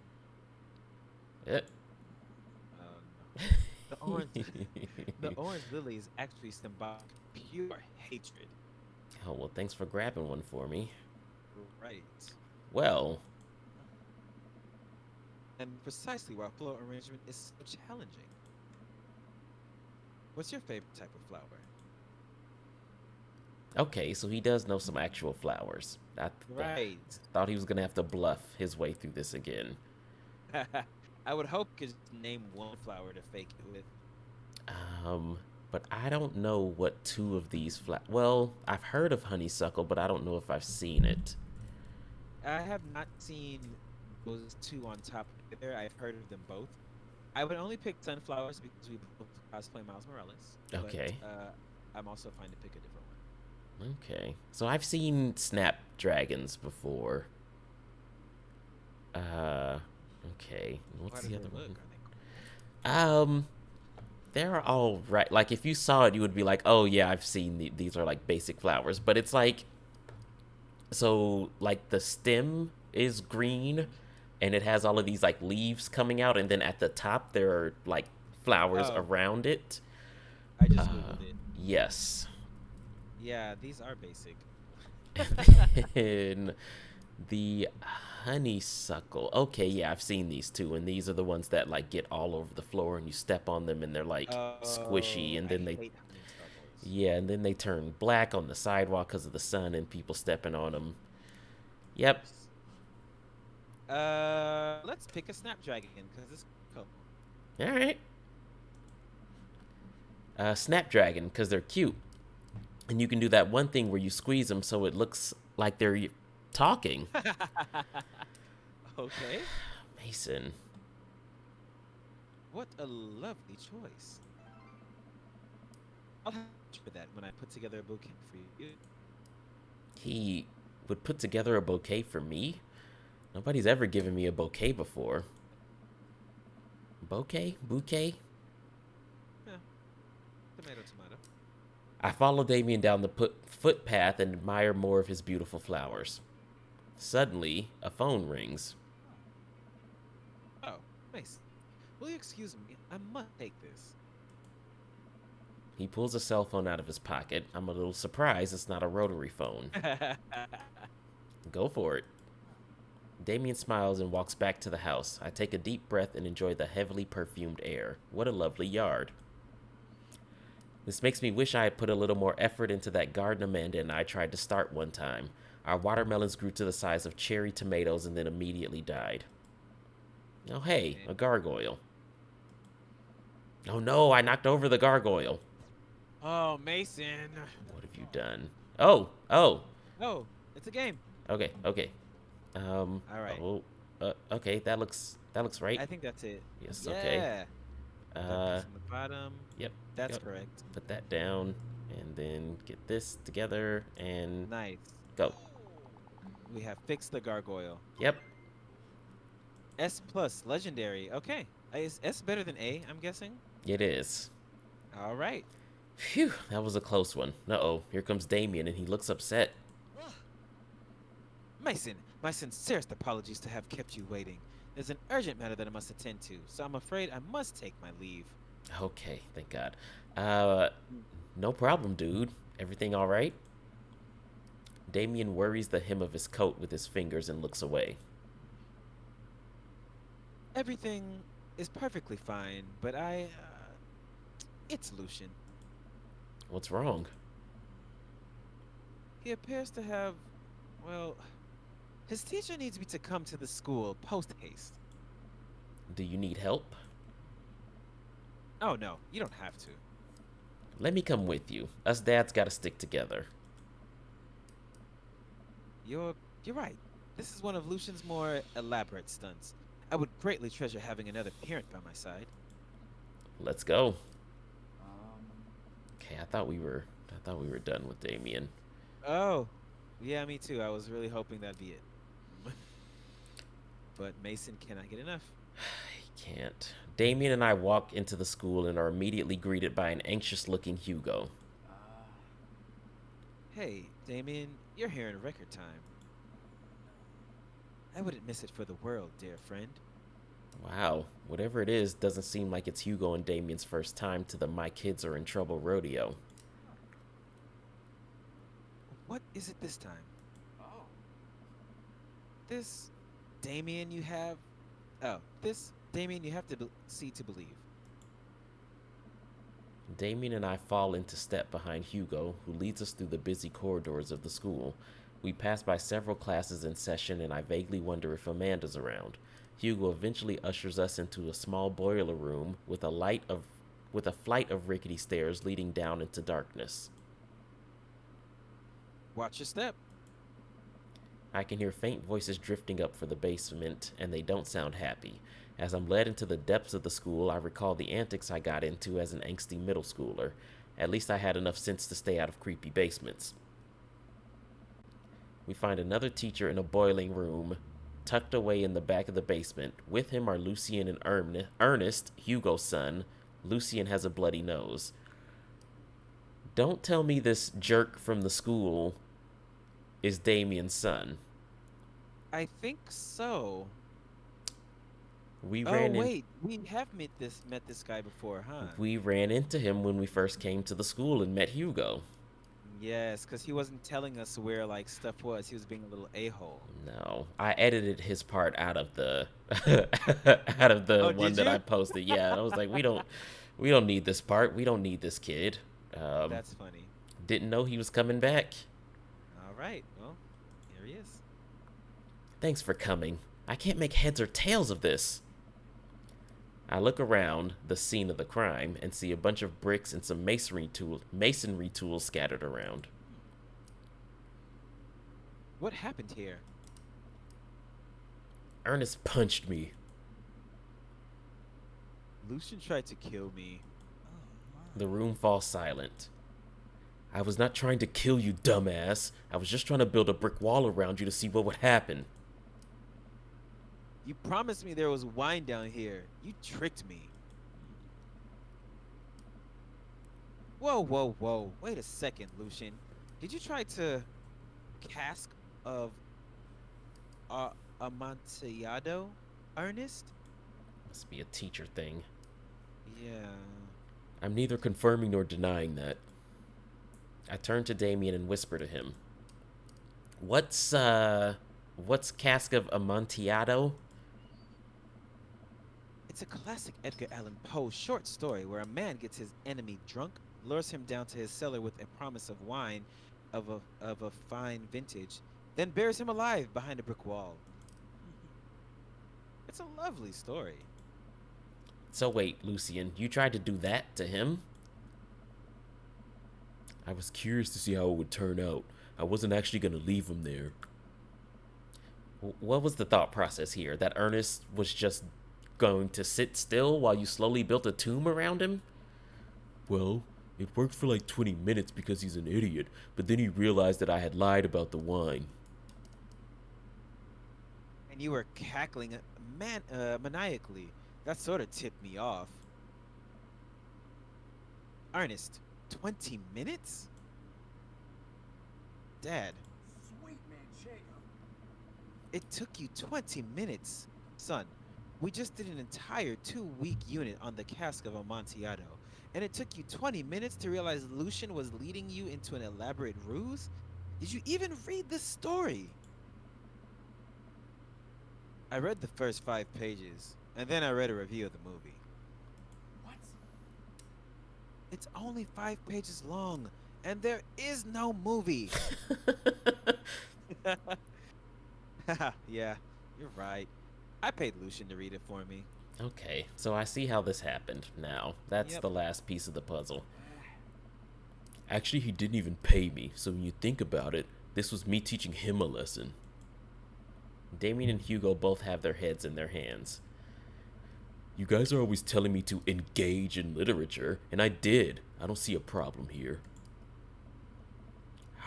Eh. Oh no. The orange, the orange lily is actually symbolic of pure hatred. Oh, well, thanks for grabbing one for me. Right. Well, And precisely why floral arrangement is so challenging. What's your favorite type of flower? okay, so he does know some actual flowers. Right. Thought he was gonna have to bluff his way through this again. I would hope you could just name one flower to fake it with. Um, but I don't know what two of these Well, I've heard of honeysuckle, but I don't know if I've seen it. I have not seen those two on top there. I've heard of them both. I would only pick sunflowers because we both cosplay Miles Morales, but Okay, I'm also fine to pick a different one. okay. So I've seen snapdragons before. Uh, okay. How What's do the they other look? one? Are they cool? They're all right. Like if you saw it, you would be like, "Oh yeah, I've seen these are like basic flowers." But it's like so like the stem is green and it has all of these like leaves coming out and then at the top there are like flowers Oh, around it. I just Uh Googled it. yes. Yeah, these are basic. And then the honeysuckle. Okay, yeah, I've seen these too, and these are the ones that like get all over the floor and you step on them and they're like squishy Oh, and I then they hate honeysuckles. yeah, and then they turn black on the sidewalk because of the sun and people stepping on them. Yep. Gross. Let's pick a snapdragon because it's cool. All right. Snapdragon, because they're cute. And you can do that one thing where you squeeze them so it looks like they're talking. Okay. Mason. What a lovely choice. I'll have for that when I put together a bouquet for you. He would put together a bouquet for me? Nobody's ever given me a bouquet before. Bouquet? Bouquet? Yeah. Tomato. I follow Damien down the footpath and admire more of his beautiful flowers. Suddenly, a phone rings. Oh, nice. Will you excuse me? I must take this. He pulls a cell phone out of his pocket. I'm a little surprised it's not a rotary phone. Go for it. Damien smiles and walks back to the house. I take a deep breath and enjoy the heavily perfumed air. What a lovely yard. This makes me wish I had put a little more effort into that garden Amanda and I tried to start one time. Our watermelons grew to the size of cherry tomatoes and then immediately died. Oh, hey, a gargoyle. Oh no, I knocked over the gargoyle. Oh, Mason. What have you done? Oh. Oh, it's a game. Okay. All right. Oh, okay, that looks right. I think that's it. Yes, Yeah. okay. Put this on the bottom. Yep. That's yep. correct. Put that down, and then get this together, and Nice. go. We have fixed the gargoyle. Yep. S plus, legendary. Okay. Is S better than A, I'm guessing? It is. All right. Phew, that was a close one. Uh-oh, here comes Damien, and he looks upset. Mason, my sincerest apologies to have kept you waiting. There's an urgent matter that I must attend to, so I'm afraid I must take my leave. Okay, thank God. No problem, dude. Everything all right? Damien worries the hem of his coat with his fingers and looks away. Everything is perfectly fine, but it's Lucian. What's wrong? He appears to have, well, his teacher needs me to come to the school post-haste. Do you need help? Oh, no, you don't have to. Let me come with you. Us dads gotta stick together. You're right. This is one of Lucian's more elaborate stunts. I would greatly treasure having another parent by my side. Let's go. Okay, I thought we were done with Damien. Oh, yeah, me too. I was really hoping that'd be it. But Mason cannot get enough. I can't. Damien and I walk into the school and are immediately greeted by an anxious-looking Hugo. Hey, Damien, you're here in record time. I wouldn't miss it for the world, dear friend. Wow, whatever it is doesn't seem like it's Hugo and Damien's first time to the My Kids Are in Trouble rodeo. What is it this time? Oh. This Damien you have... Oh, this Damien you have to see to believe. Damien and I fall into step behind Hugo, who leads us through the busy corridors of the school. We pass by several classes in session, and I vaguely wonder if Amanda's around. Hugo eventually ushers us into a small boiler room with a flight of rickety stairs leading down into darkness. Watch your step. I can hear faint voices drifting up from the basement, and they don't sound happy. As I'm led into the depths of the school, I recall the antics I got into as an angsty middle schooler. At least I had enough sense to stay out of creepy basements. We find another teacher in a boiling room, tucked away in the back of the basement. With him are Lucien and Ernest, Hugo's son. Lucien has a bloody nose. Don't tell me this jerk from the school is Damien's son. I think so. We have met this guy before, huh? We ran into him when we first came to the school and met Hugo. Yes, because he wasn't telling us where like stuff was. He was being a little a-hole. No, I edited his part out of the one that I posted. Yeah, I was like, we don't need this part. We don't need this kid. That's funny. Didn't know he was coming back. All right, well, here he is. Thanks for coming. I can't make heads or tails of this. I look around the scene of the crime and see a bunch of bricks and some masonry tools scattered around. What happened here? Ernest punched me. Lucian tried to kill me. The room falls silent. I was not trying to kill you, dumbass. I was just trying to build a brick wall around you to see what would happen. You promised me there was wine down here. You tricked me. Whoa, whoa, whoa. Wait a second, Lucian. Did you try to cask of uh, Amontillado, Ernest? Must be a teacher thing. Yeah. I'm neither confirming nor denying that. I turn to Damien and whisper to him. What's Cask of Amontillado? It's a classic Edgar Allan Poe short story where a man gets his enemy drunk, lures him down to his cellar with a promise of wine of a fine vintage, then buries him alive behind a brick wall. It's a lovely story. So wait, Lucian, you tried to do that to him? I was curious to see how it would turn out. I wasn't actually going to leave him there. What was the thought process here? That Ernest was just going to sit still while you slowly built a tomb around him? Well, it worked for like 20 minutes because he's an idiot, but then he realized that I had lied about the wine. And you were cackling maniacally. That sort of tipped me off. Ernest, 20 minutes? Dad, Sweet man, Jacob. it took you 20 minutes. Son, we just did an entire 2-week unit on the cask of Amontillado, and it took you 20 minutes to realize Lucian was leading you into an elaborate ruse? Did you even read the story? I read the first 5 pages, and then I read a review of the movie. What? It's only 5 pages long, and there is no movie. Yeah, you're right. I paid Lucian to read it for me. Okay, so I see how this happened now. That's Yep. the last piece of the puzzle. Actually, he didn't even pay me, so when you think about it, this was me teaching him a lesson. Damien and Hugo both have their heads in their hands. You guys are always telling me to engage in literature, and I did. I don't see a problem here.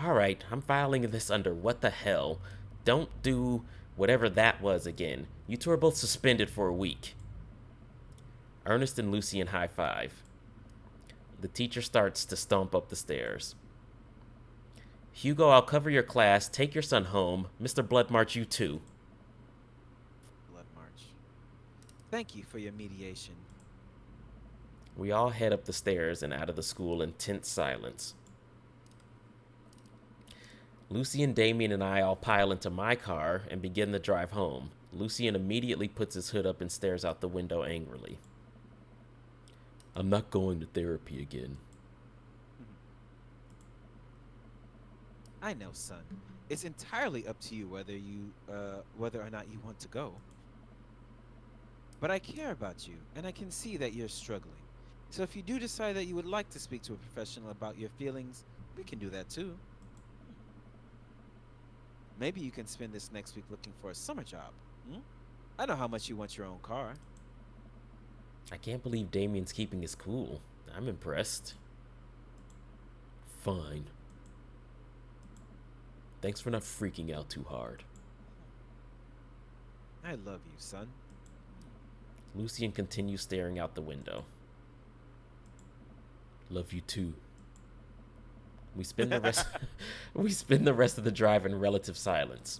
Alright, I'm filing this under what the hell. Don't do whatever that was again. You two are both suspended for a week. Ernest and Lucian high five. The teacher starts to stomp up the stairs. Hugo, I'll cover your class. Take your son home. Mr. Bloodmarch, you too. Blood March. Thank you for your mediation. We all head up the stairs and out of the school in tense silence. Lucian, Damien, and I all pile into my car and begin the drive home. Lucian immediately puts his hood up and stares out the window angrily. I'm not going to therapy again. I know, son. It's entirely up to you whether or not you want to go. But I care about you, and I can see that you're struggling. So if you do decide that you would like to speak to a professional about your feelings, we can do that too. Maybe you can spend this next week looking for a summer job. Hmm? I know how much you want your own car. I can't believe Damien's keeping his cool. I'm impressed. Fine. Thanks for not freaking out too hard. I love you, son. Lucian continues staring out the window. Love you too. We spend the rest of the drive in relative silence.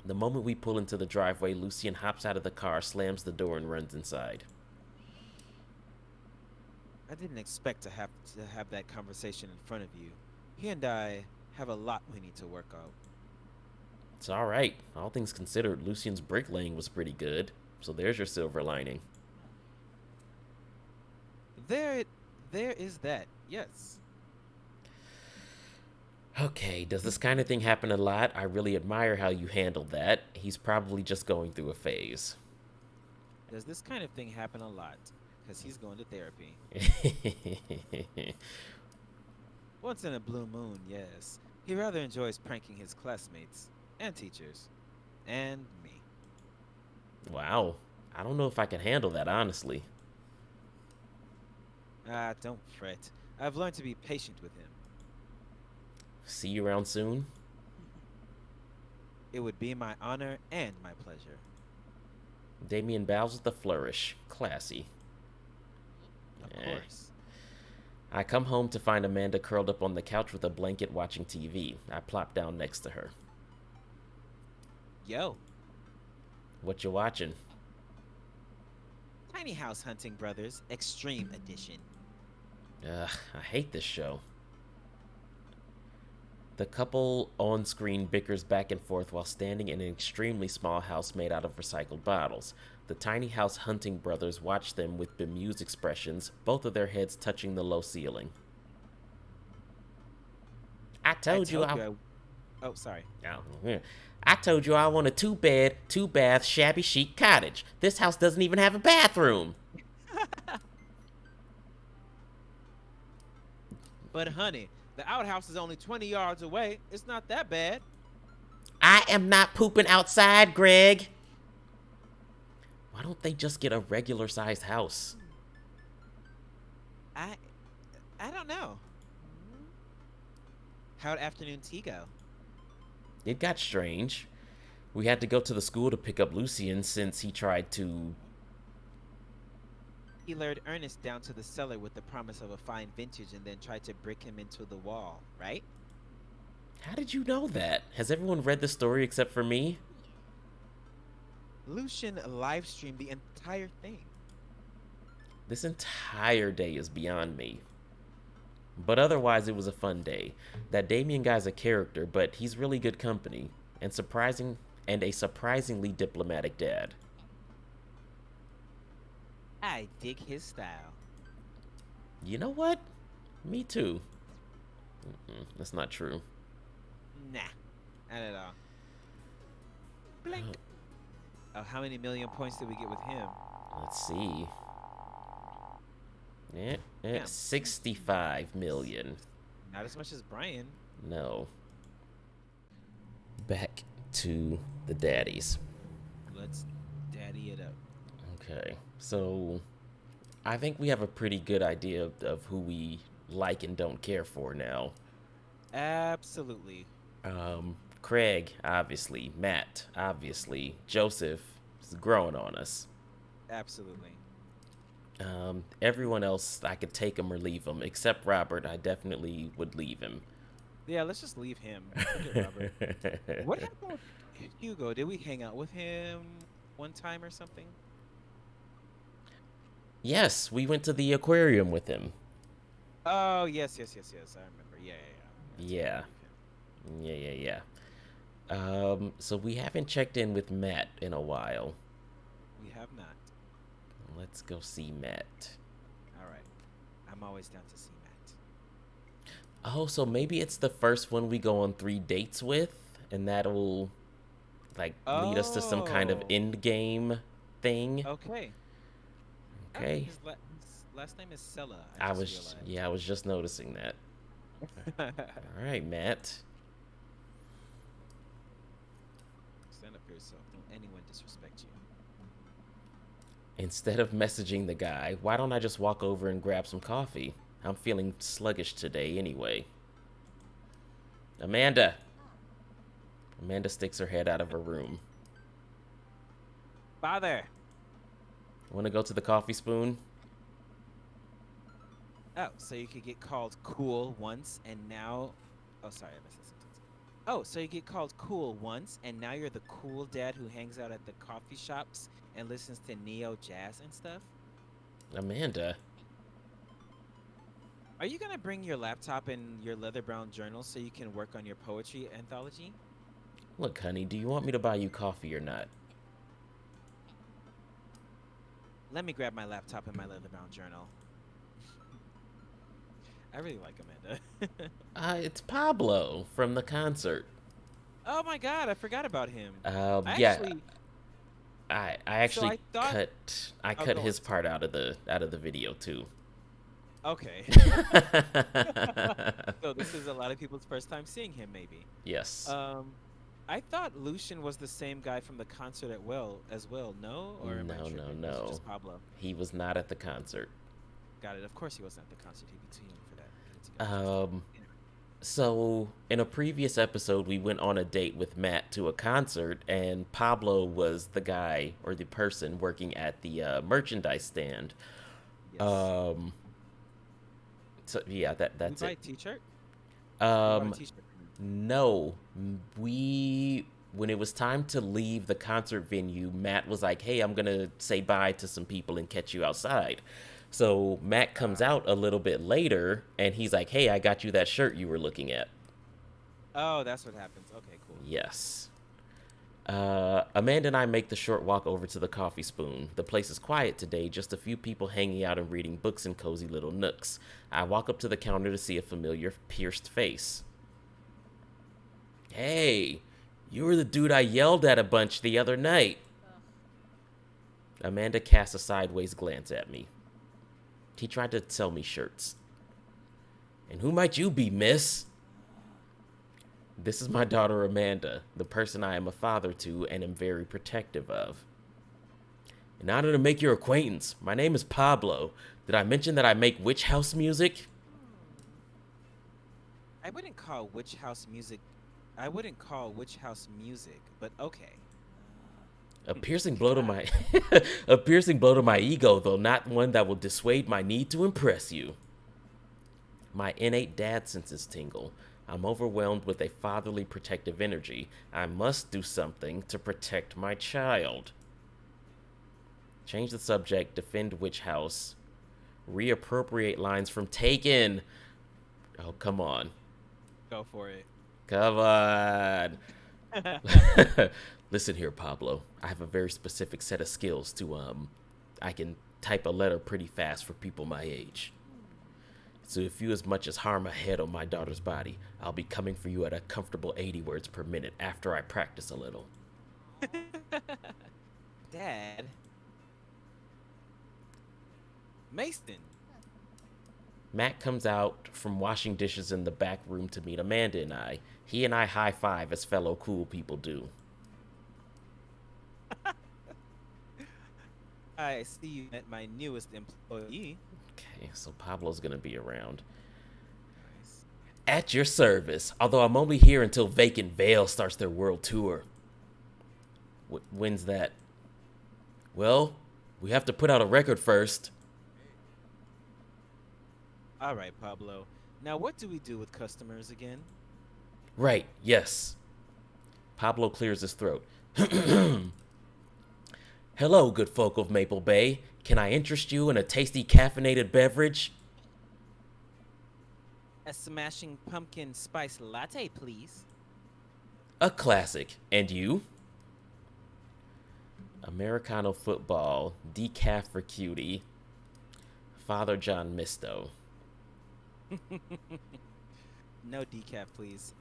The moment we pull into the driveway, Lucian hops out of the car, slams the door, and runs inside. I didn't expect to have that conversation in front of you. He and I have a lot we need to work out. It's alright. All things considered, Lucian's bricklaying was pretty good. So there's your silver lining. There is that. Yes. Okay, does this kind of thing happen a lot? I really admire how you handled that. He's probably just going through a phase. Does this kind of thing happen a lot? Because he's going to therapy. Once in a blue moon, yes. He rather enjoys pranking his classmates and teachers and me. Wow. I don't know if I can handle that, honestly. Ah, don't fret. I've learned to be patient with him. See you around soon? It would be my honor and my pleasure. Damien bows with a flourish. Classy. Of Eh. course. I come home to find Amanda curled up on the couch with a blanket watching TV. I plop down next to her. Yo, What you watching? Tiny House Hunting Brothers Extreme Edition. Ugh, I hate this show. The couple on screen bickers back and forth while standing in an extremely small house made out of recycled bottles. The Tiny House Hunting Brothers watch them with bemused expressions, both of their heads touching the low ceiling. I told you I. Oh, sorry. Oh, yeah. I told you I want a 2-bed, 2-bath, shabby chic cottage. This house doesn't even have a bathroom. But honey, the outhouse is only 20 yards away. It's not that bad. I am not pooping outside, Greg. Why don't they just get a regular sized house? I I don't know. How'd afternoon tea go? It got strange. We had to go to the school to pick up Lucian since he tried to. He lured Ernest down to the cellar with the promise of a fine vintage and then tried to brick him into the wall, right? How did you know that? Has everyone read the story except for me? Lucian live streamed the entire thing. This entire day is beyond me. But otherwise, it was a fun day. That Damien guy's a character, but he's really good company and a surprisingly diplomatic dad. I dig his style. You know what? Me too. That's not true. Nah, not at all. Blink. Oh, how many million points did we get with him? Let's see. Yeah. 65 million. Not as much as Brian. No. Back to the daddies. Let's daddy it up. Okay, so I think we have a pretty good idea of who we like and don't care for now. Absolutely. Craig, obviously. Matt, obviously. Joseph is growing on us. Absolutely. Everyone else, I could take him or leave him, except Robert. I definitely would leave him. Yeah, let's just leave him. Forget Robert. What happened with Hugo? Did we hang out with him one time or something? Yes, we went to the aquarium with him. Oh, yes. I remember. Yeah. Yeah. Yeah. So we haven't checked in with Matt in a while. We have not. Let's go see Matt. All right. I'm always down to see Matt. Oh, so maybe it's the first one we go on 3 dates with, and that'll like lead us to some kind of Oh. end game thing. Okay. Okay. His last name is Sella. I just was just noticing that. realized. All right, Matt. Stand up for yourself. Don't anyone disrespect you. Instead of messaging the guy, why don't I just walk over and grab some coffee? I'm feeling sluggish today anyway. Amanda. Amanda sticks her head out of her room. Father. Want to go to the coffee spoon? Oh, so you could get called cool once and now. Oh, sorry, I missed that sentence. Oh, so you get called cool once and now you're the cool dad who hangs out at the coffee shops and listens to neo jazz and stuff? Amanda. Are you gonna bring your laptop and your leather brown journal so you can work on your poetry anthology? Look, honey, do you want me to buy you coffee or not? Let me grab my laptop and my leather brown journal. I really like Amanda. It's Pablo from the concert. Oh my god, I forgot about him. Yeah. Actually, I So actually I thought. I Oh, cut go on. his part out of the video too. Okay. So this is a lot of people's first time seeing him, maybe. Yes. Um, I thought Lucian was the same guy from the concert at as well. No, or am I No, no, tripping? Was it no. just Pablo? He was not at the concert. Got it. Of course he wasn't at the concert. He'd be too young for that. Get it together, Justin. Um, Anyway. so in a previous episode, we went on a date with Matt to a concert, and Pablo was the guy or the person working at the merchandise stand. Yes. Um, so yeah, Did we that's buy it. a T-shirt? We bought a Um, T-shirt from him. no, we when it was time to leave the concert venue, Matt was like, "Hey, I'm gonna say bye to some people and catch you outside." So Matt comes out a little bit later, and he's like, "Hey, I got you that shirt you were looking at." Oh, that's what happens. Okay, cool. Yes. Amanda and I make the short walk over to the Coffee Spoon. The place is quiet today, just a few people hanging out and reading books in cozy little nooks. I walk up to the counter to see a familiar, pierced face. Hey, you were the dude I yelled at a bunch the other night. Amanda casts a sideways glance at me. He tried to sell me shirts. And who might you be, miss? This is my daughter Amanda, the person I am a father to and am very protective of. In honor to make your acquaintance, my name is Pablo. Did I mention that I make witch house music? I wouldn't call Witch House music. I wouldn't call Witch House music, but okay. A piercing blow to my a piercing blow to my ego, though not one that will dissuade my need to impress you. My innate dad senses tingle. I'm overwhelmed with a fatherly protective energy. I must do something to protect my child. Change the subject, defend witch house. Reappropriate lines from Taken. Oh, come on. Go for it. Come on. Listen here, Pablo. I have a very specific set of skills I can type a letter pretty fast for people my age. So if you as much as harm a head on my daughter's body, I'll be coming for you at a comfortable 80 words per minute after I practice a little. Dad. Mason. Matt comes out from washing dishes in the back room to meet Amanda and I. He and I high five as fellow cool people do. I see you met my newest employee. Okay, so Pablo's gonna be around. Nice. At your service, although I'm only here until Vacant Veil starts their world tour. When's that? Well, we have to put out a record first. All right, Pablo. Now, what do we do with customers again? Right, yes. Pablo clears his throat. Hello, good folk of Maple Bay. Can I interest you in a tasty caffeinated beverage? A smashing pumpkin spice latte, please. A classic. And you? Americano football, decaf for cutie. Father John Misto. No decaf, please.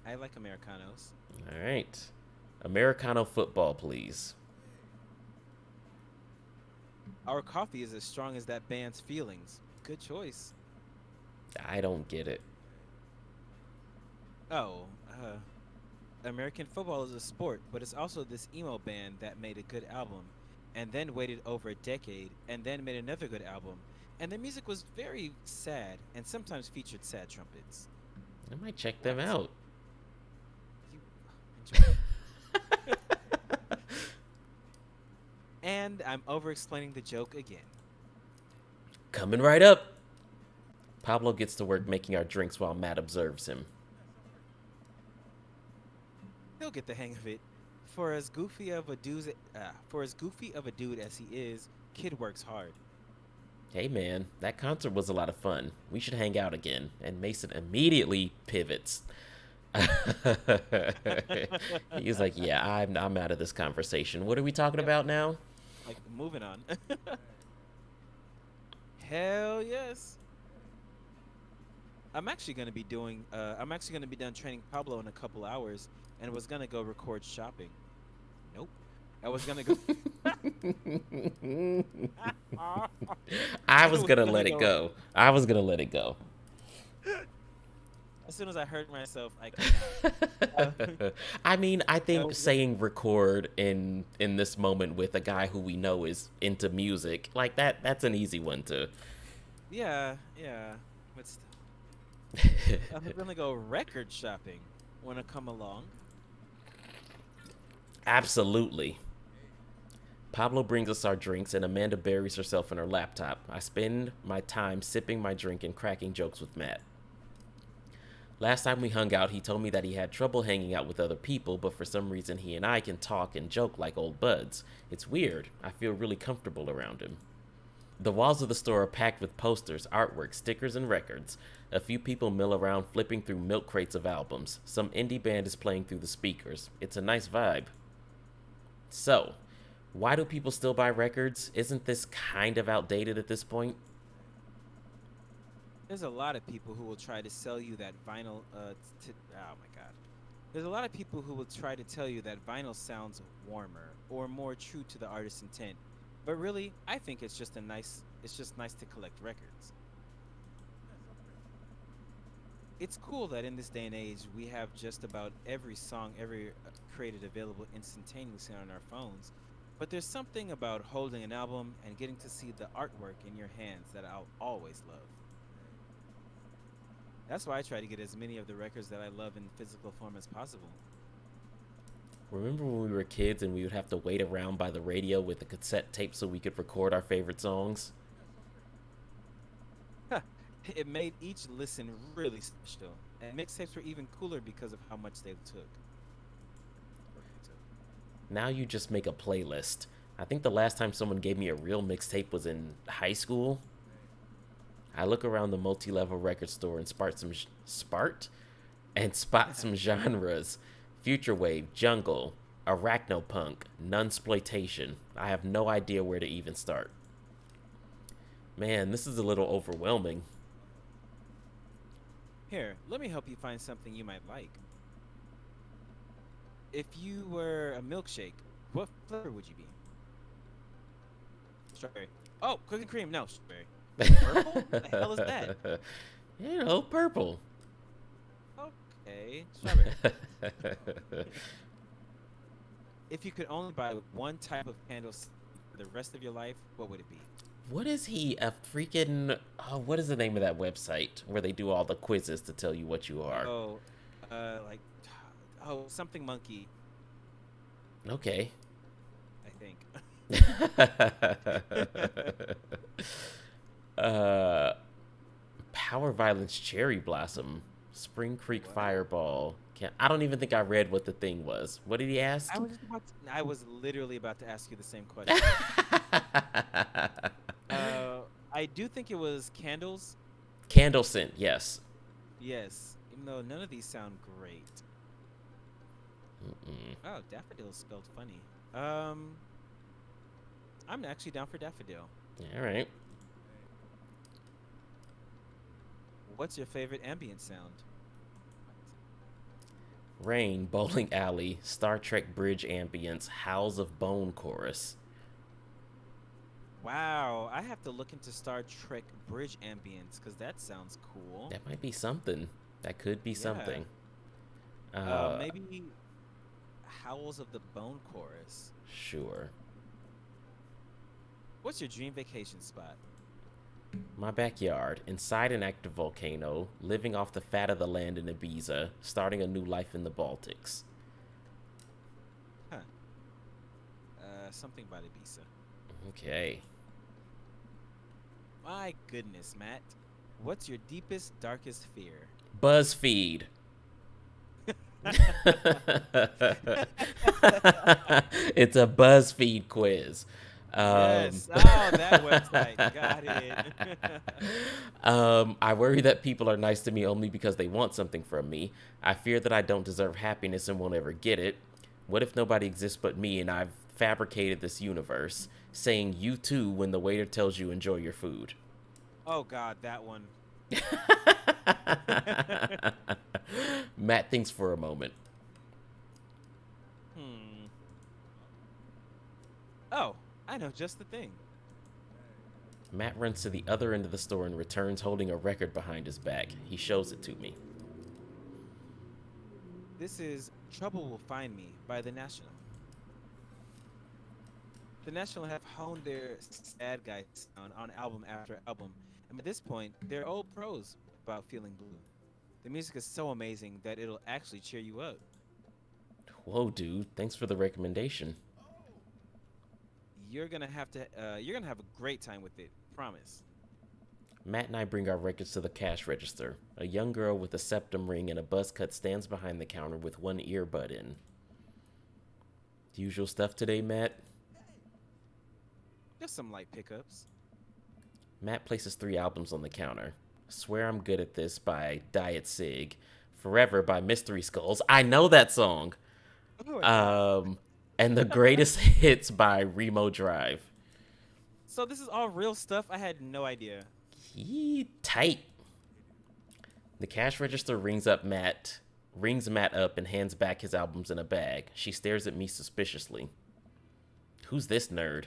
I like Americanos. All right. Americano football, please. Our coffee is as strong as that band's feelings. Good choice. I don't get it. Oh, American football is a sport, but it's also this emo band that made a good album, and then waited over a decade, and then made another good album, and their music was very sad, and sometimes featured sad trumpets. I might check them What? out. You enjoy. And I'm over-explaining the joke again. Coming right up. Pablo gets to work making our drinks while Matt observes him. He'll get the hang of it. For as goofy of a dude as he is, kid works hard. Hey man, that concert was a lot of fun. We should hang out again. And Mason immediately pivots. He's like, yeah, I'm out of this conversation. What are we talking about now? Like, moving on. Hell yes. I'm actually gonna be done training Pablo in a couple hours, and was gonna go record shopping. Nope. I was gonna go. I I was was gonna gonna let it go. go. I was gonna let it go. As soon as I heard myself, I could not. I mean, I I think was gonna, saying record in this moment with a guy who we know is into music, like that's an easy one to. yeah, yeah. But still, I was gonna go record shopping. Wanna come along? Absolutely. Pablo brings us our drinks, and Amanda buries herself in her laptop. I spend my time sipping my drink and cracking jokes with Matt. Last time we hung out, he told me that he had trouble hanging out with other people, but for some reason he and I can talk and joke like old buds. It's weird. I feel really comfortable around him. The walls of the store are packed with posters, artwork, stickers, and records. A few people mill around flipping through milk crates of albums. Some indie band is playing through the speakers. It's a nice vibe. So, why do people still buy records? Isn't this kind of outdated at this point? There's a lot of people who will try to sell you that vinyl. Oh my God. There's a lot of people who will try to tell you that vinyl sounds warmer or more true to the artist's intent. But really, I think it's just nice to collect records. It's cool that in this day and age we have just about every song ever created available instantaneously on our phones. But there's something about holding an album and getting to see the artwork in your hands that I'll always love. That's why I try to get as many of the records that I love in physical form as possible. Remember when we were kids and we would have to wait around by the radio with a cassette tape so we could record our favorite songs? It made each listen really special, and mixtapes were even cooler because of how much they took. Now you just make a playlist. I think the last time someone gave me a real mixtape was in high school. I look around the multi-level record store and spot some genres. Future wave, jungle, arachnopunk, nunsploitation. I have no idea where to even start. Man, this is a little overwhelming. Here, let me help you find something you might like. If you were a milkshake, what flavor would you be? Strawberry. Oh, cookies and cream. No, strawberry. Purple? What the hell is that? You know, purple. Okay, strawberry. If you could only buy one type of candle for the rest of your life, what would it be? What is he? A freaking. Oh, what is the name of that website where they do all the quizzes to tell you what you are? Oh, like, oh, something monkey, Okay. I think. uh, Power Violence Cherry Blossom. Spring Creek What? Fireball. I don't even think I read what the thing was. What did he ask? I was literally about to ask you the same question. I do think it was candles. Candle scent, yes. Yes, even though none of these sound great. Mm-mm. Oh, daffodil is spelled funny. I'm actually down for daffodil. All right. What's your favorite ambient sound? Rain, bowling alley, Star Trek bridge ambience, howls of bone chorus. Wow, I have to look into Star Trek bridge ambience because that sounds cool. That might be something. That could be Yeah. something. Maybe howls of the bone chorus. Sure. What's your dream vacation spot? My backyard, inside an active volcano, living off the fat of the land in Ibiza, starting a new life in the Baltics. Huh. Something about Ibiza. Okay. My goodness, Matt. What's your deepest, darkest fear? BuzzFeed. It's a BuzzFeed quiz. Yes. Oh, that website. Got it. I worry that people are nice to me only because they want something from me. I fear that I don't deserve happiness and won't ever get it. What if nobody exists but me and I've fabricated this universe? Saying you too when the waiter tells you enjoy your food. Oh, God, that one. Matt thinks for a moment. Hmm. Oh, I know just the thing. Matt runs to the other end of the store and returns holding a record behind his back. He shows it to me. This is Trouble Will Find Me by The National. The National have honed their sad guy sound on album after album, and by this point, they're old pros about feeling blue. The music is so amazing that it'll actually cheer you up. Whoa, dude, thanks for the recommendation. You're gonna have a great time with it. Promise. Matt and I bring our records to the cash register. A young girl with a septum ring and a buzz cut stands behind the counter with one earbud in. Usual stuff today, Matt? Just some light pickups. Matt places 3 albums on the counter. Swear I'm Good at This by Diet Sig. Forever by Mystery Skulls. I know that song. Oh, I know. And The Greatest Hits by Remo Drive. So this is all real stuff. I had no idea. Tight. The cash register rings Matt up and hands back his albums in a bag. She stares at me suspiciously. Who's this nerd?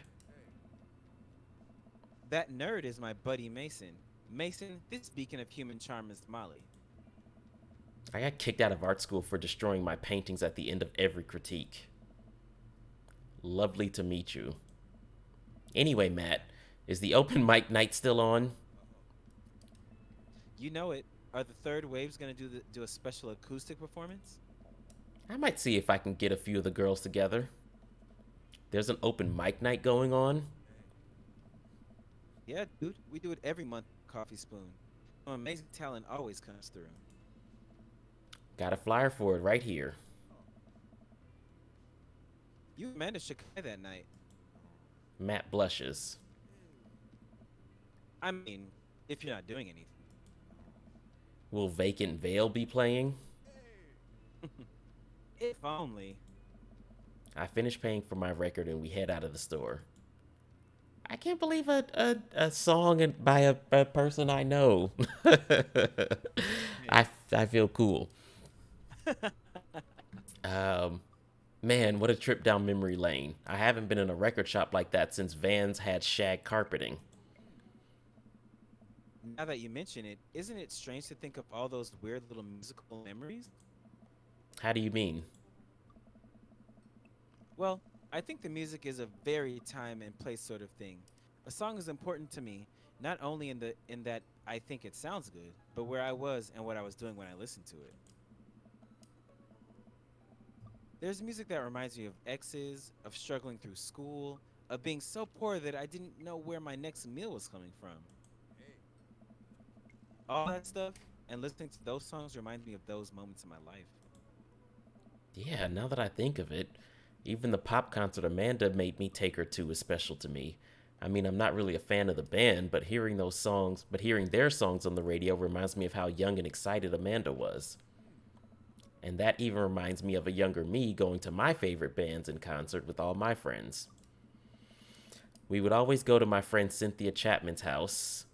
That nerd is my buddy Mason. Mason, this beacon of human charm is Molly. I got kicked out of art school for destroying my paintings at the end of every critique. Lovely to meet you. Anyway, Matt, is the open mic night still on? You know it. Are the third waves gonna do a special acoustic performance? I might see if I can get a few of the girls together. There's an open mic night going on. Yeah, dude. We do it every month. Coffee Spoon. Some amazing talent always comes through. Got a flyer for it right here. You and Amanda should come that night. Matt blushes. I mean, if you're not doing anything. Will Vacant Veil be playing? If only. I finish paying for my record and we head out of the store. I can't believe a song by a person I know. I feel cool. Man, what a trip down memory lane. I haven't been in a record shop like that since Vans had shag carpeting. Now that you mention it, isn't it strange to think of all those weird little musical memories? How do you mean? Well, I think the music is a very time and place sort of thing. A song is important to me, not only in that I think it sounds good, but where I was and what I was doing when I listened to it. There's music that reminds me of exes, of struggling through school, of being so poor that I didn't know where my next meal was coming from. All that stuff and listening to those songs reminds me of those moments in my life. Yeah, now that I think of it, even the pop concert Amanda made me take her to is special to me. I mean, I'm not really a fan of the band, but hearing their songs on the radio reminds me of how young and excited Amanda was. And that even reminds me of a younger me going to my favorite bands in concert with all my friends. We would always go to my friend Cynthia Chapman's house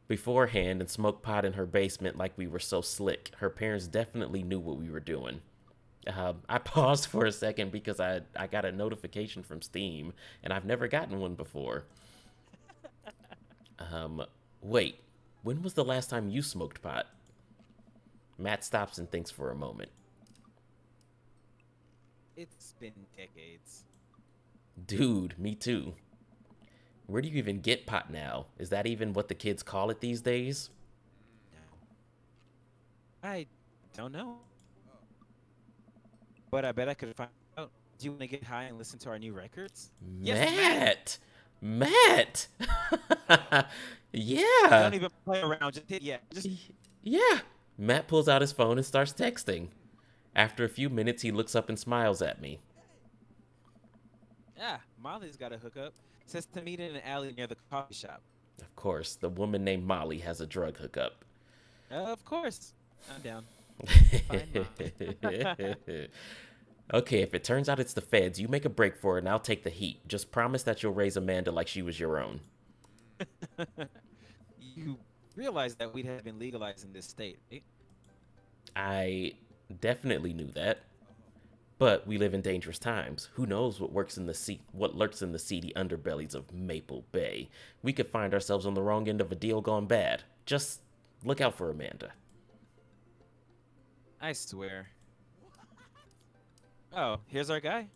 beforehand and smoke pot in her basement like we were so slick. Her parents definitely knew what we were doing. I paused for a second because I got a notification from Steam, and I've never gotten one before. Wait, when was the last time you smoked pot? Matt stops and thinks for a moment. It's been decades. Dude, me too. Where do you even get pot now? Is that even what the kids call it these days? No. I don't know. But I bet I could find out. Do you want to get high and listen to our new records? Matt! Matt! Yeah! Don't even play around. Just hit yeah. Just Yeah! Matt pulls out his phone and starts texting. After a few minutes, he looks up and smiles at me. yeah. Molly's got a hookup. Says to meet in an alley near the coffee shop. Of course, the woman named Molly has a drug hookup. Of course. I'm down. Okay, if it turns out it's the feds, you make a break for it and I'll take the heat. Just promise that you'll raise Amanda like she was your own. You realize that we'd have been legalized in this state, right? I definitely knew that. But we live in dangerous times. Who knows what lurks in the seedy underbellies of Maple Bay? We could find ourselves on the wrong end of a deal gone bad. Just look out for Amanda. I swear. Oh, here's our guy.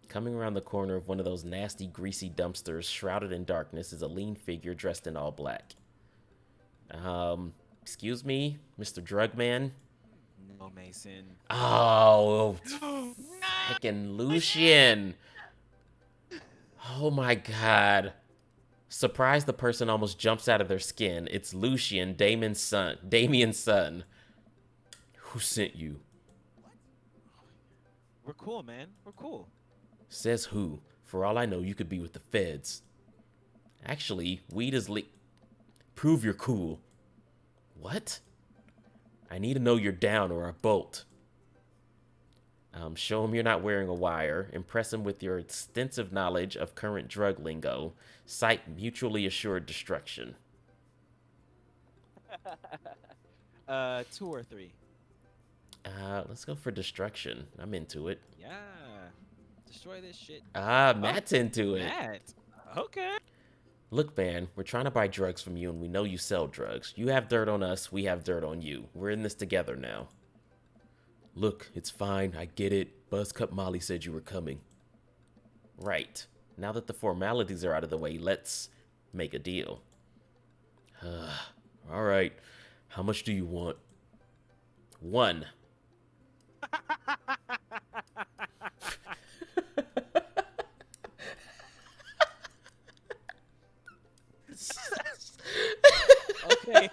Coming around the corner of one of those nasty, greasy dumpsters shrouded in darkness is a lean figure dressed in all black. Excuse me, Mr. Drugman? No, Mason. Oh, No! frickin' Lucian. Oh my god. Surprised the person almost jumps out of their skin. It's Lucian, Damien's son. Who sent you? We're cool, man. We're cool. Says who? For all I know, you could be with the feds. Actually, weed is Prove you're cool. What? I need to know you're down or I bolt. Show him you're not wearing a wire. Impress him with your extensive knowledge of current drug lingo. Cite mutually assured destruction. 2 or 3. Let's go for destruction. I'm into it. Yeah. Destroy this shit. Matt's into it. Matt. Okay. Look, man, we're trying to buy drugs from you, and we know you sell drugs. You have dirt on us, we have dirt on you. We're in this together now. Look, it's fine, I get it. Buzzcut Molly said you were coming. Right. Now that the formalities are out of the way, let's make a deal. All right. How much do you want? 1. Okay.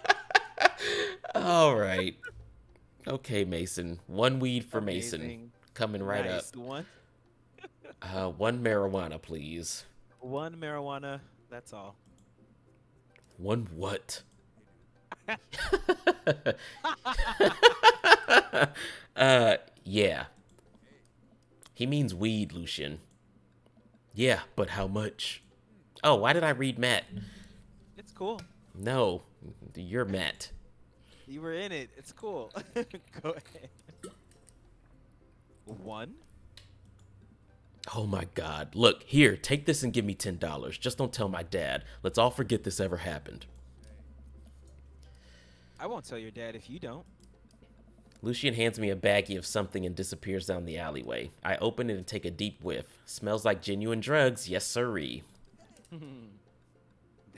All right. Okay, Mason. 1 weed for Mason. Amazing. Coming right Nice. One. up. 1 marijuana, please. 1 marijuana. That's all. 1 what? Yeah. He means weed, Lucian. Yeah, but how much? Oh, why did I read Matt? It's cool. No, you're Matt. You were in it. It's cool. Go ahead. 1. Oh my god. Look, here, take this and give me $10. Just don't tell my dad. Let's all forget this ever happened. I won't tell your dad if you don't. Lucian hands me a baggie of something and disappears down the alleyway. I open it and take a deep whiff. Smells like genuine drugs, yes sirree.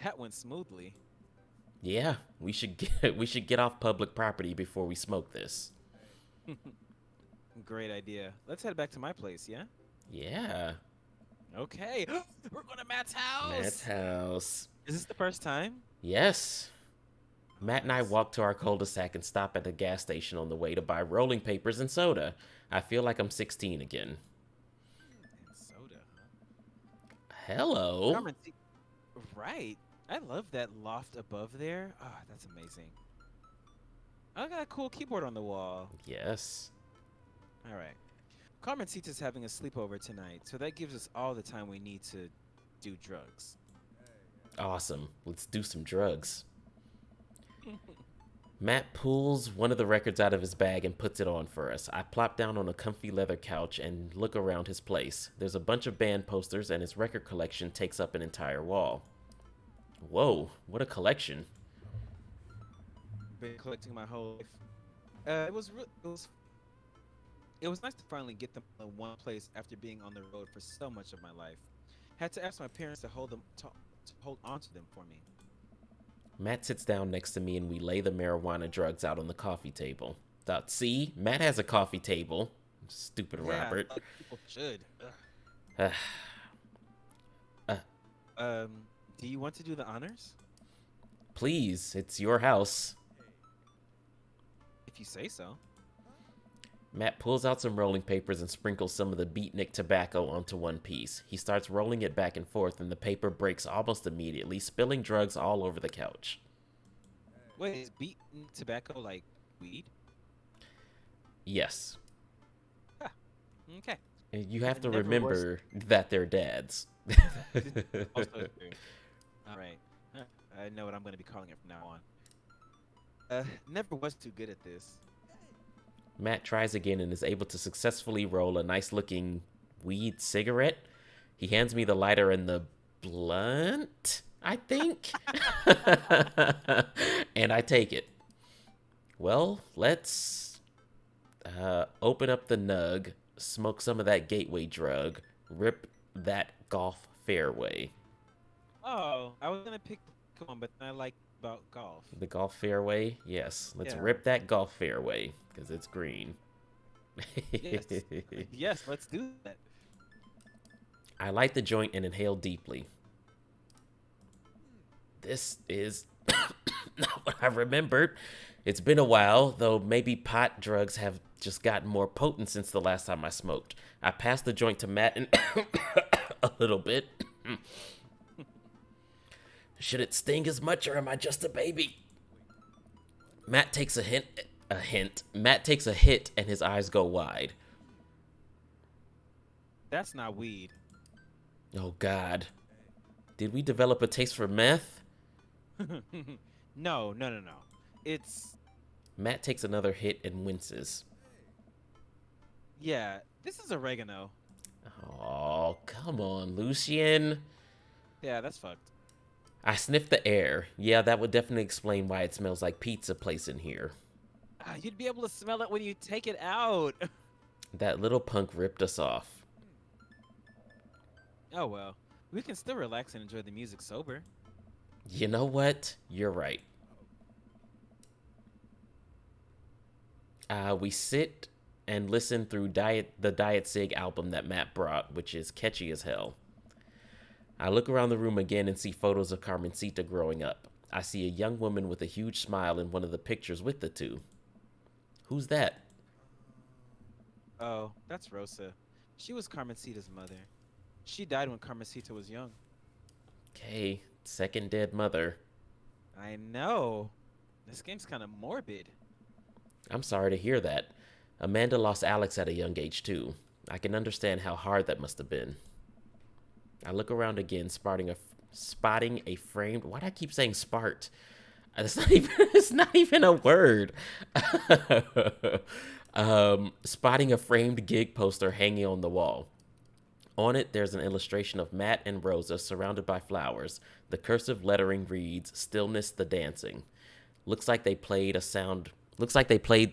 That went smoothly. Yeah, we should get off public property before we smoke this. Great idea. Let's head back to my place, yeah? Yeah. Okay. We're going to Matt's house. Matt's house. Is this the first time? Yes. Matt and I walk to our cul-de-sac and stop at the gas station on the way to buy rolling papers and soda. I feel like I'm 16 again. And soda, huh? Hello. Carmen, right. I love that loft above there. Oh, that's amazing. I got a cool keyboard on the wall. Yes. All right. Carmen Tita's having a sleepover tonight, so that gives us all the time we need to do drugs. Awesome. Let's do some drugs. Matt pulls one of the records out of his bag and puts it on for us. I plop down on a comfy leather couch and look around his place. There's a bunch of band posters and his record collection takes up an entire wall. Whoa, what a collection. Been collecting my whole life. It was nice to finally get them in one place after being on the road for so much of my life. Had to ask my parents to hold on to them for me. Matt sits down next to me and we lay the marijuana drugs out on the coffee table. See, Matt has a coffee table. Stupid Yeah, Robert. like people should. Do you want to do the honors? Please, it's your house. If you say so. Matt pulls out some rolling papers and sprinkles some of the beatnik tobacco onto one piece. He starts rolling it back and forth and the paper breaks almost immediately, spilling drugs all over the couch. Wait, is beaten tobacco like weed? Yes. Huh. Okay. You have It to never remember that they're dads. Also true. All right. I know what I'm going to be calling it from now on. Never was too good at this. Matt tries again and is able to successfully roll a nice looking weed cigarette. He hands me the lighter and the blunt, I think. And I take it. Well, let's open up the nug, smoke some of that gateway drug, rip that golf fairway. Oh, I was gonna pick Pokemon, but then I like about golf. The golf fairway? Yes. Let's Yeah. rip that golf fairway because it's green. Yes. Yes, let's do that. I light the joint and inhale deeply. This is not what I remembered. It's been a while, though maybe pot drugs have just gotten more potent since the last time I smoked. I pass the joint to Matt and a little bit. Should it sting as much or am I just a baby? Matt takes a hint. Matt takes a hit and his eyes go wide. That's not weed. Oh, God. Did we develop a taste for meth? No. It's Matt takes another hit and winces. yeah. This is oregano. Oh, come on, Lucien. Yeah, that's fucked. I sniff the air. Yeah, that would definitely explain why it smells like pizza place in here. You'd be able to smell it when you take it out. That little punk ripped us off. Oh well, we can still relax and enjoy the music sober. You know what? You're right. We sit and listen through the Diet Sig album that Matt brought, which is catchy as hell. I look around the room again and see photos of Carmencita growing up. I see a young woman with a huge smile in one of the pictures with the two. Who's that? Oh, that's Rosa. She was Carmencita's mother. She died when Carmencita was young. Okay, second dead mother. I know. This game's kind of morbid. I'm sorry to hear that. Amanda lost Alex at a young age, too. I can understand how hard that must have been. I look around again, spotting a framed... Why do I keep saying spart? It's not even a word. Spotting a framed gig poster hanging on the wall. On it, there's an illustration of Matt and Rosa surrounded by flowers. The cursive lettering reads, "Stillness the Dancing." Looks like they played the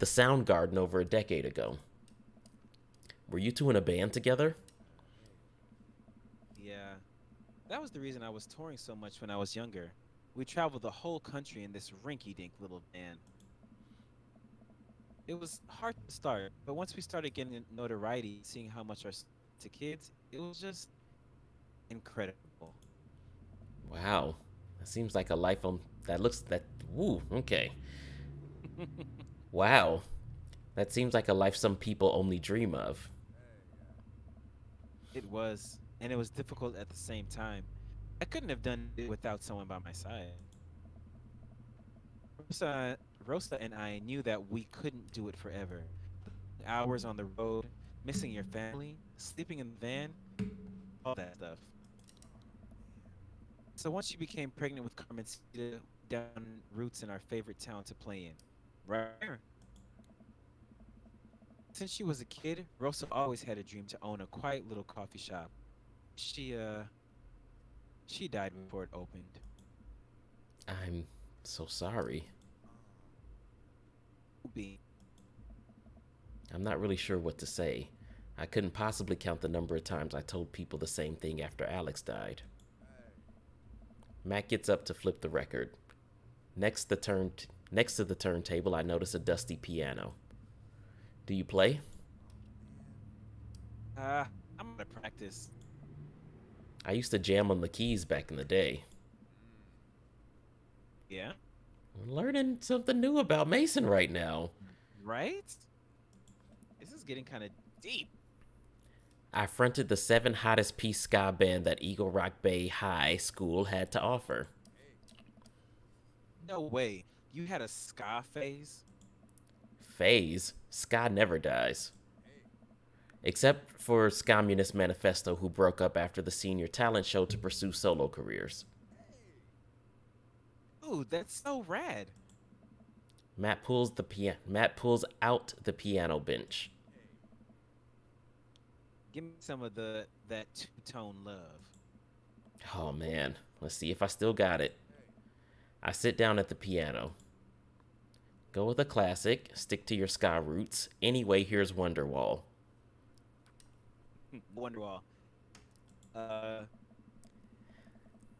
Soundgarden over a decade ago. Were you two in a band together? Yeah. That was the reason I was touring so much when I was younger. We traveled the whole country in this rinky-dink little van. It was hard to start, but once we started getting notoriety, seeing how much our to kids, it was just incredible. Wow. That seems like a life on... Woo, okay. Wow. That seems like a life some people only dream of. It was, and it was difficult at the same time. I couldn't have done it without someone by my side. Rosa and I knew that we couldn't do it forever. Hours on the road, missing your family, sleeping in the van, all that stuff. So once she became pregnant with Carmencita, down roots in our favorite town to play in, right here. Since she was a kid, Rosa always had a dream to own a quiet little coffee shop. She died before it opened. I'm so sorry. Be. I'm not really sure what to say. I couldn't possibly count the number of times I told people the same thing after Alex died. Matt gets up to flip the record. Next to the turntable, I notice a dusty piano. Do you play? I'm gonna practice. I used to jam on the keys back in the day. Yeah? I'm learning something new about Mason right now. Right? This is getting kind of deep. I fronted the 7 hottest piece ska band that Eagle Rock Bay High School had to offer. No way. You had a ska phase? Phase? Ska never dies. Except for Communist Manifesto, who broke up after the senior talent show to pursue solo careers. Ooh, that's so rad. Matt pulls out the piano bench. Give me some of that two-tone love. Oh man, let's see if I still got it. I sit down at the piano. Go with a classic. Stick to your ska roots. Anyway, here's Wonderwall. Wonderwall. Uh,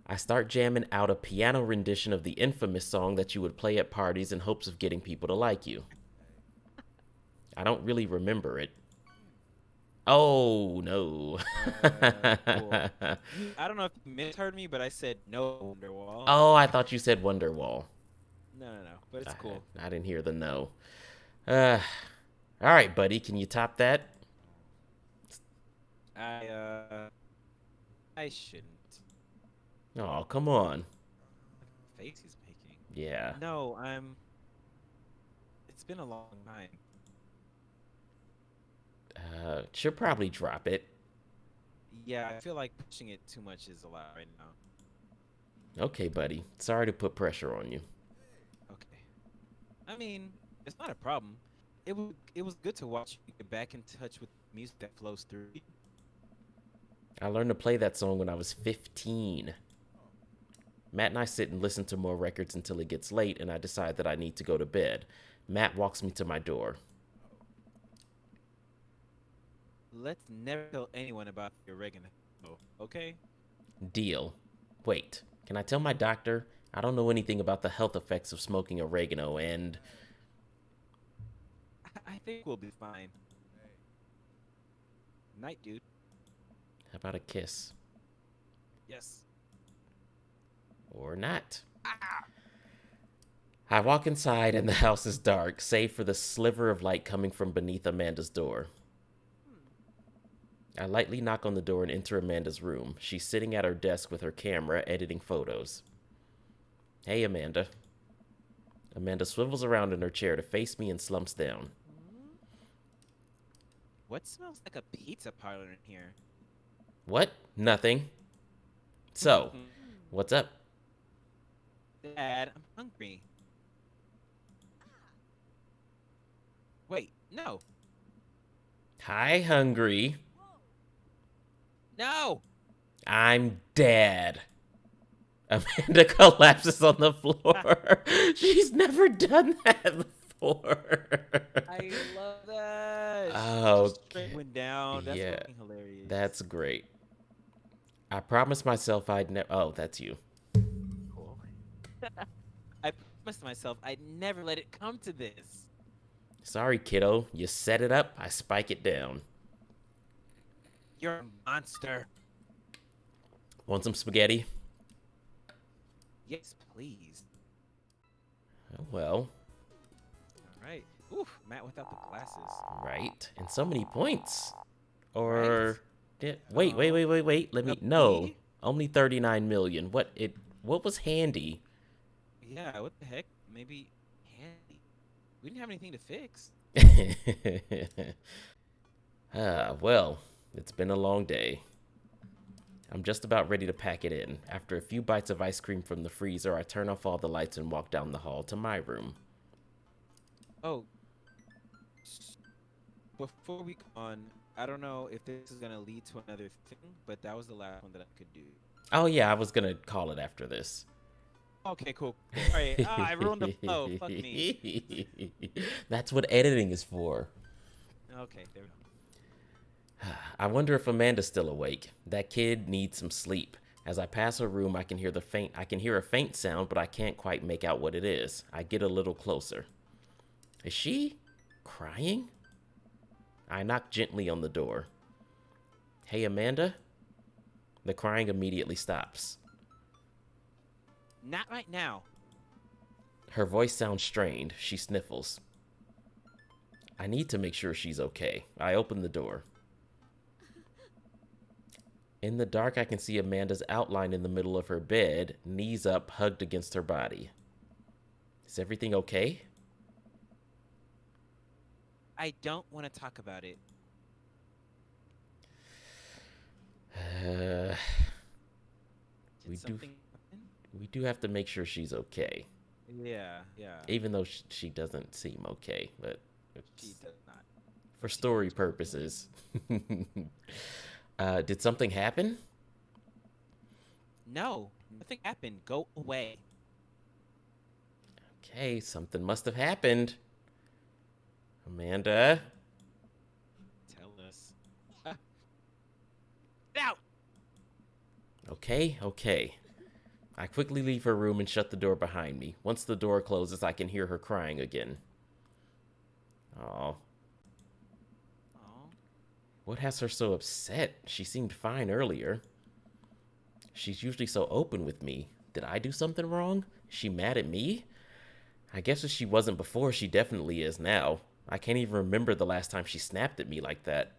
I start jamming out a piano rendition of the infamous song that you would play at parties in hopes of getting people to like you. I don't really remember it. Oh, no. cool. I don't know if you misheard me, but I said no Wonderwall. Oh, I thought you said Wonderwall. No. But it's cool. I didn't hear the no. All right, buddy. Can you top that? I shouldn't. Oh, come on. Face he's making. Yeah. No, it's been a long time. Should probably drop it. Yeah, I feel like pushing it too much is a lot right now. Okay, buddy. Sorry to put pressure on you. Okay. I mean, it's not a problem. It was good to watch you get back in touch with music that flows through you. I learned to play that song when I was 15. Matt and I sit and listen to more records until it gets late, and I decide that I need to go to bed. Matt walks me to my door. Let's never tell anyone about the oregano, okay? Deal. Wait, can I tell my doctor? I don't know anything about the health effects of smoking oregano, and... I think we'll be fine. Night, dude. How about a kiss? Yes. Or not. I walk inside and the house is dark, save for the sliver of light coming from beneath Amanda's door. I lightly knock on the door and enter Amanda's room. She's sitting at her desk with her camera, editing photos. Hey, Amanda. Amanda swivels around in her chair to face me and slumps down. What smells like a pizza parlor in here? What? Nothing. So, what's up? Dad, I'm hungry. Wait, no. Hi, hungry. No! I'm Dad. Amanda collapses on the floor. She's never done that before. I love that. Oh, Just straight went down. That's yeah. fucking hilarious. That's great. I promised myself I'd never... Oh, that's you. cool. I promised myself I'd never let it come to this. Sorry, kiddo. You set it up, I spike it down. You're a monster. Want some spaghetti? Yes, please. Oh, well, All right. Oof, Matt without the glasses. right. And so many points. Or... Right. Wait. Let me... A No. B? Only 39 million. What was handy? Yeah, what the heck? Maybe handy. We didn't have anything to fix. Well, it's been a long day. I'm just about ready to pack it in. After a few bites of ice cream from the freezer, I turn off all the lights and walk down the hall to my room. Oh. Before we go on, I don't know if this is going to lead to another thing, but that was the last one that I could do. Oh, yeah, I was gonna call it after this. Okay, cool. All right. I ruined the flow. Fuck me. That's what editing is for. Okay, there we go. I wonder if Amanda's still awake. That kid needs some sleep. As I pass her room, I can hear a faint sound, but I can't quite make out what it is. I get a little closer. Is she crying? I knock gently on the door. Hey, Amanda? The crying immediately stops. Not right now. Her voice sounds strained. She sniffles. I need to make sure she's okay. I open the door. In the dark, I can see Amanda's outline in the middle of her bed, knees up, hugged against her body. Is everything okay? I don't want to talk about it. We Did do something happen? we do have to make sure she's okay. Yeah, yeah. Even though she doesn't seem okay, but She it's does not. for She story aged well. purposes. Did something happen? No, nothing happened. Go away. Okay, something must have happened. Amanda. Tell us. Get out! Okay, okay. I quickly leave her room and shut the door behind me. Once the door closes, I can hear her crying again. Oh, Oh, what has her so upset? She seemed fine earlier. She's usually so open with me. Did I do something wrong? Is she mad at me? I guess if she wasn't before, she definitely is now. I can't even remember the last time she snapped at me like that.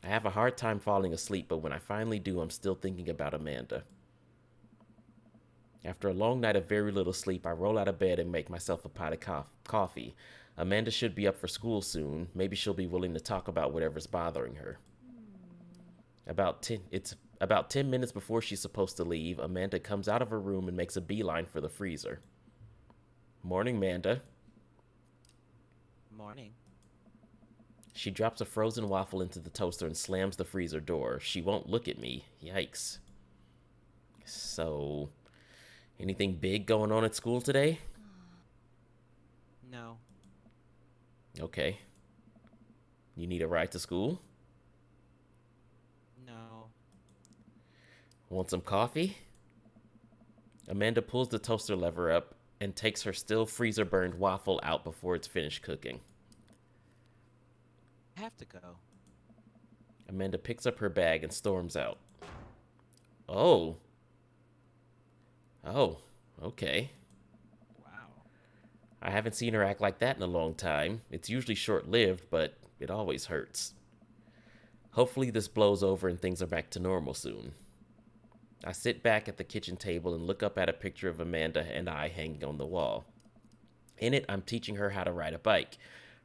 I have a hard time falling asleep, but when I finally do, I'm still thinking about Amanda. After a long night of very little sleep, I roll out of bed and make myself a pot of coffee. Amanda should be up for school soon. Maybe she'll be willing to talk about whatever's bothering her. It's about 10 minutes before she's supposed to leave. Amanda comes out of her room and makes a beeline for the freezer. Morning, Amanda. morning. She drops a frozen waffle into the toaster and slams the freezer door. She won't look at me. Yikes. So, anything big going on at school today? No, Okay. You need a ride to school? no. Want some coffee? Amanda pulls the toaster lever up and takes her still freezer burned waffle out before it's finished cooking. I have to go. Amanda picks up her bag and storms out. Oh. Oh. Okay. Wow. I haven't seen her act like that in a long time. It's usually short lived, but it always hurts. Hopefully, this blows over and things are back to normal soon. I sit back at the kitchen table and look up at a picture of Amanda and I hanging on the wall. In it, I'm teaching her how to ride a bike.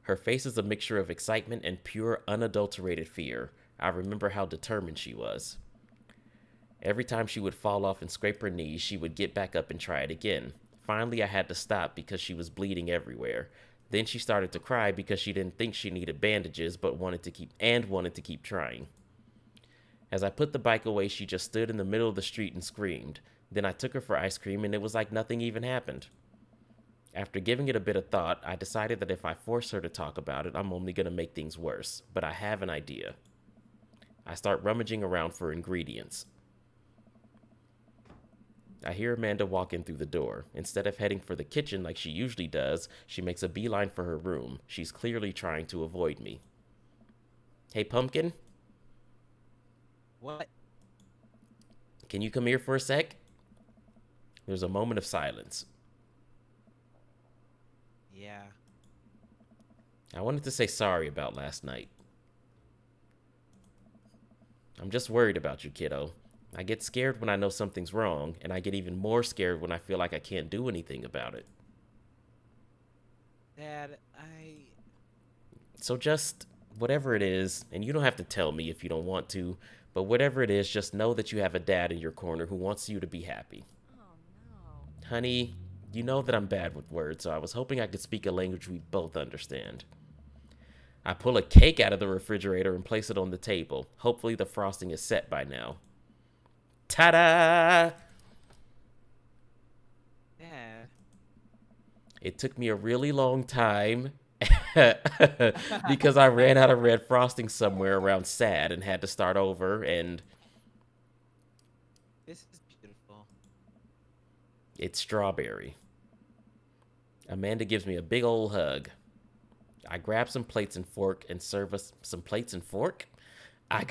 Her face is a mixture of excitement and pure, unadulterated fear. I remember how determined she was. Every time she would fall off and scrape her knees, she would get back up and try it again. Finally, I had to stop because she was bleeding everywhere. Then she started to cry because she didn't think she needed bandages but wanted to keep trying. As I put the bike away, she just stood in the middle of the street and screamed. Then I took her for ice cream and it was like nothing even happened. After giving it a bit of thought, I decided that if I force her to talk about it, I'm only going to make things worse. But I have an idea. I start rummaging around for ingredients. I hear Amanda walk in through the door. Instead of heading for the kitchen like she usually does, she makes a beeline for her room. She's clearly trying to avoid me. Hey, Pumpkin, What? can you come here for a sec? There's a moment of silence. Yeah. I wanted to say sorry about last night. I'm just worried about you, kiddo. I get scared when I know something's wrong, and I get even more scared when I feel like I can't do anything about it. Dad, I. So just whatever it is, and you don't have to tell me if you don't want to, but whatever it is, just know that you have a dad in your corner who wants you to be happy. Oh no. Honey, you know that I'm bad with words, so I was hoping I could speak a language we both understand. I pull a cake out of the refrigerator and place it on the table. Hopefully, the frosting is set by now. Ta da! Dad. It took me a really long time because I ran out of red frosting somewhere around sad and had to start over, and This is beautiful. it's strawberry. Amanda gives me a big old hug. I grab some plates and fork and serve us some plates and fork. I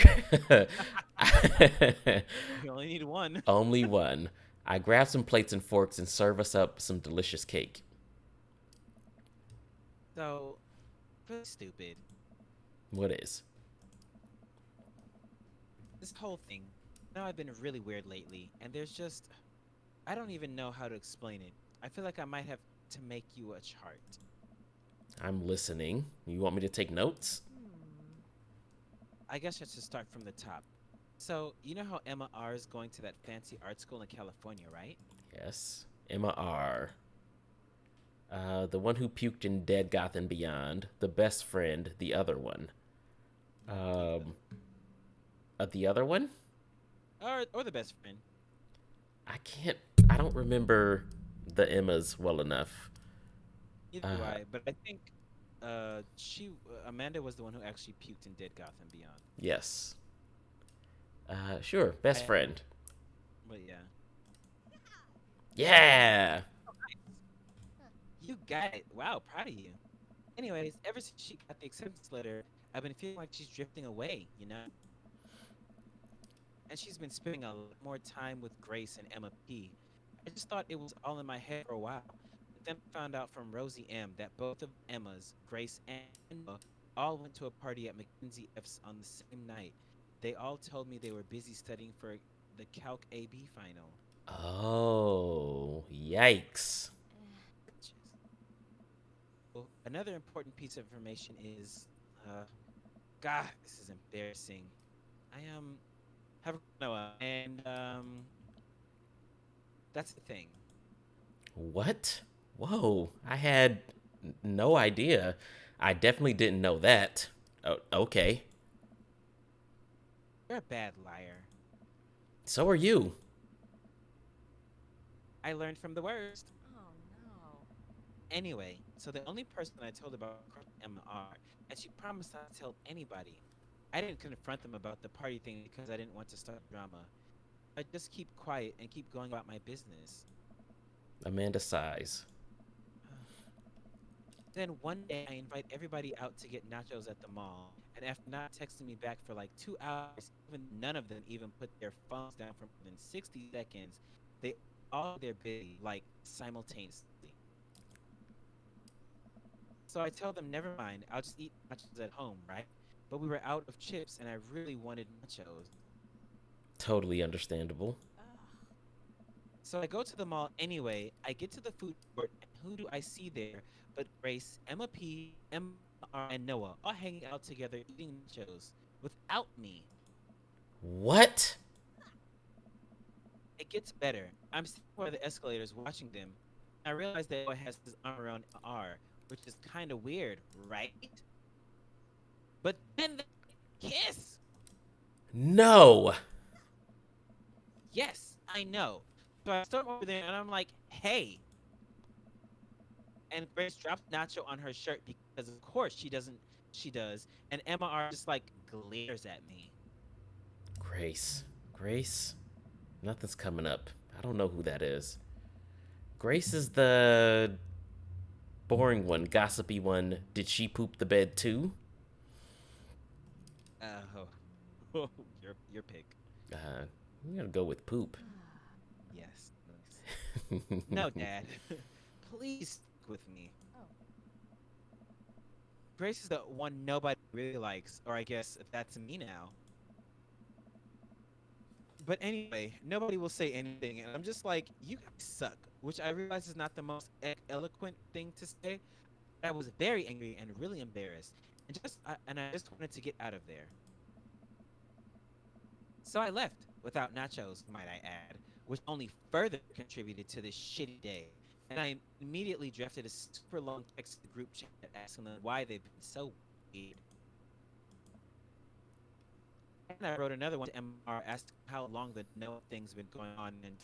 You only need one. only one. I grab some plates and forks and serve us up some delicious cake. So, really stupid. What is? This whole thing. Now I've been really weird lately, and there's just. I don't even know how to explain it. I feel like I might have to make you a chart. I'm listening. You want me to take notes? I guess I should start from the top. So, you know how Emma R is going to that fancy art school in California, right? Yes. Emma R. The one who puked in Dead Goth and Beyond. The best friend. The other one. Either. Um, the other one? Or the best friend. I can't. I don't remember the Emmas well enough. Neither do Uh, I. But I think Amanda was the one who actually puked in Dead Gotham Beyond. yes. Sure. Best I, friend. but yeah. Yeah. Oh, nice. You got it. Wow, proud of you. Anyways, ever since she got the acceptance letter, I've been feeling like she's drifting away, you know? And she's been spending a lot more time with Grace and Emma P. I just thought it was all in my head for a while. But then I found out from Rosie M that both of Emma's, Grace and Emma, all went to a party at Mackenzie F's on the same night. They all told me they were busy studying for the Calc AB final. Oh, yikes. Bitches. Well, another important piece of information is, God, this is embarrassing. I have Noah, and that's the thing. What? Whoa, I had no idea. I definitely didn't know that. Oh, okay. You're a bad liar. So are you. I learned from the worst. Oh no. Anyway, so the only person I told about Emma R, and she promised not to tell anybody. I didn't confront them about the party thing because I didn't want to start drama. I just keep quiet and keep going about my business. Amanda sighs. Then one day I invite everybody out to get nachos at the mall, and after not texting me back for like 2 hours, even none of them even put their phones down for more than 60 seconds, they all they're busy, like simultaneously. So I tell them, never mind, I'll just eat nachos at home, right? But we were out of chips, and I really wanted nachos. Totally understandable. Ugh. So I go to the mall anyway. I get to the food court, and who do I see there but Grace, Emma P, Emma R, and Noah, all hanging out together eating nachos without me. What? It gets better. I'm sitting by the escalators watching them. I realize that Noah has his arm around Emma R, which is kind of weird, right? But then they kiss. No. Yes, I know. So I start over there, and I'm like, hey. And Grace drops nacho on her shirt because of course she doesn't she does. And Emma R just like glares at me. Grace. Grace? Nothing's coming up. I don't know who that is. Grace is the boring one, gossipy one. Did she poop the bed too? Oh, your pick. I'm gonna go with poop. Yes. Nice. No, Dad. Please stick with me. Oh. Grace is the one nobody really likes, or I guess that's me now. But anyway, nobody will say anything, and I'm just like, you guys suck, which I realize is not the most eloquent thing to say. But I was very angry and really embarrassed, and I just wanted to get out of there. So I left without nachos, might I add, which only further contributed to this shitty day. And I immediately drafted a super long text to the group chat asking them why they've been so weird. And I wrote another one to MR asking how long the no thing's been going on. And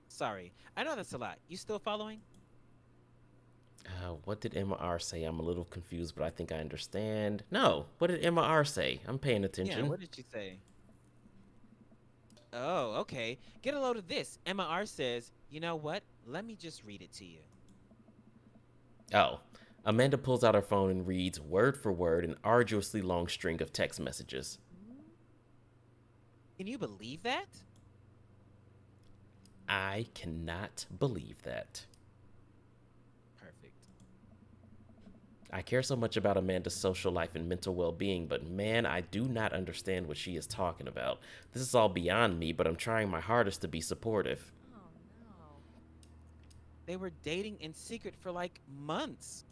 sorry, I know that's a lot. You still following? What did Emma R say? I'm a little confused, but I think I understand. No, what did Emma R say? I'm paying Yeah, attention. what did she say? Oh, okay. Get a load of this. Emma R says, you know what? Let me just read it to you. Oh. Amanda pulls out her phone and reads word for word an arduously long string of text messages. Can you believe that? I cannot believe that. Perfect. I care so much about Amanda's social life and mental well-being, but man, I do not understand what she is talking about. This is all beyond me, but I'm trying my hardest to be supportive. Oh no. They were dating in secret for like months.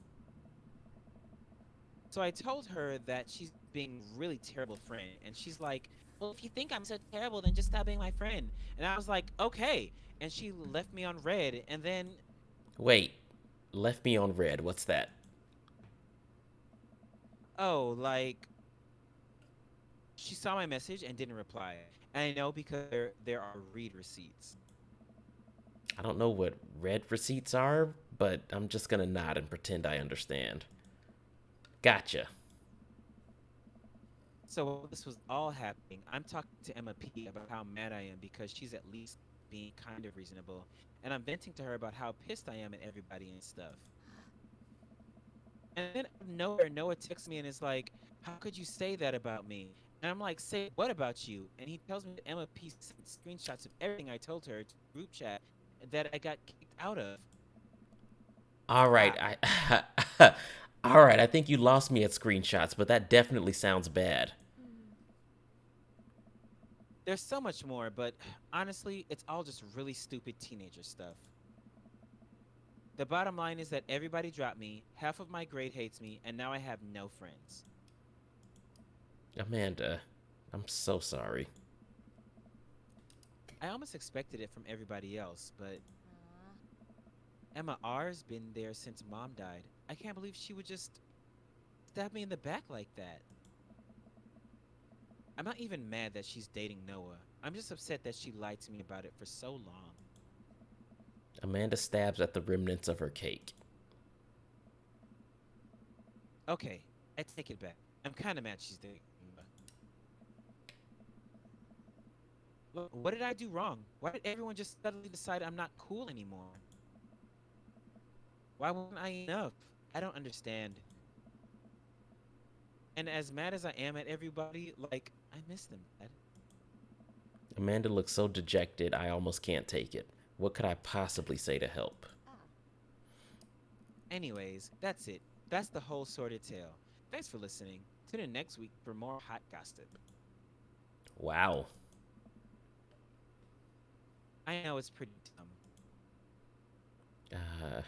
So I told her that she's being really terrible friend, and she's like, "Well, if you think I'm so terrible, then just stop being my friend." And I was like, "Okay." And she left me on red, and then Wait, left me on red. What's that? Oh, like she saw my message and didn't reply. And I know because there are read receipts. I don't know what red receipts are, but I'm just gonna nod and pretend I understand. Gotcha. So while this was all happening, I'm talking to Emma P about how mad I am because she's at least being kind of reasonable, and I'm venting to her about how pissed I am at everybody and stuff. And then out of nowhere, Noah texts me and is like, "How could you say that about me?" And I'm like, "Say what about you?" And he tells me that Emma P sent screenshots of everything I told her to the group chat that I got kicked out of. All right, Pop. I all right, I think you lost me at screenshots, but that definitely sounds bad. There's so much more, but honestly, it's all just really stupid teenager stuff. The bottom line is that everybody dropped me, half of my grade hates me, and now I have no friends. Amanda, I'm so sorry. I almost expected it from everybody else, but Aw. Emma R's been there since mom died. I can't believe she would just stab me in the back like that. I'm not even mad that she's dating Noah. I'm just upset that she lied to me about it for so long. Amanda stabs at the remnants of her cake. Okay, I take it back. I'm kind of mad she's dating Noah. What did I do wrong? Why did everyone just suddenly decide I'm not cool anymore? Why wasn't I enough? I don't understand. And as mad as I am at everybody, like, I miss them, Dad. Amanda looks so dejected, I almost can't take it. What could I possibly say to help? Ah. Anyways, that's it. That's the whole sordid tale. Thanks for listening. Tune in next week for more hot gossip. Wow. I know it's pretty dumb. Uh,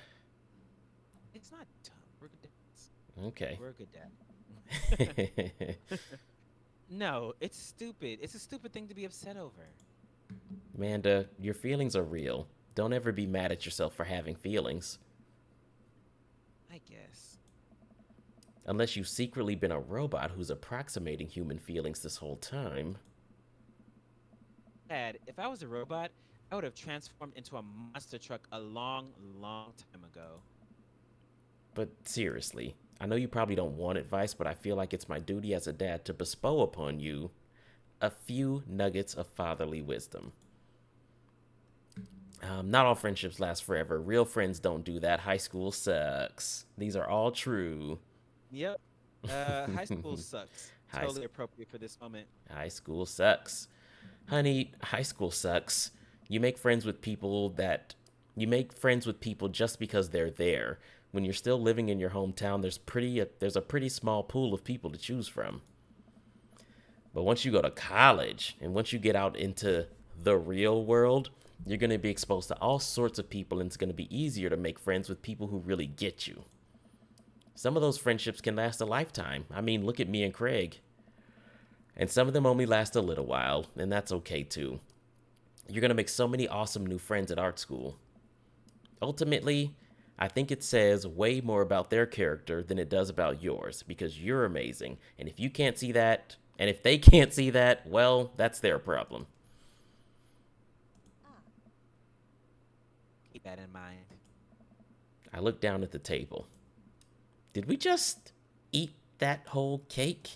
It's not dumb. We're good dads. okay. We're a good dad. No, it's stupid. It's a stupid thing to be upset over. Amanda, your feelings are real. Don't ever be mad at yourself for having feelings. I guess. Unless you've secretly been a robot who's approximating human feelings this whole time. Dad, if I was a robot, I would have transformed into a monster truck a long, long time ago. But seriously, I know you probably don't want advice, but I feel like it's my duty as a dad to bestow upon you a few nuggets of fatherly wisdom. Not all friendships last forever. Real friends don't do that. High school sucks. These are all true. Yep. High school sucks. High, Totally appropriate for this moment. high school sucks. Honey, high school sucks. You make friends with people that you make friends with people just because they're there. When you're still living in your hometown, there's a pretty small pool of people to choose from. But once you go to college and once you get out into the real world, you're going to be exposed to all sorts of people, and it's going to be easier to make friends with people who really get you. Some of those friendships can last a lifetime. I mean, look at me and Craig. And some of them only last a little while, and that's okay too. You're going to make so many awesome new friends at art school. Ultimately, I think it says way more about their character than it does about yours, because you're amazing. And if you can't see that, and if they can't see that, well, that's their problem. Ah. Keep that in mind. I look down at the table. Did we just eat that whole cake?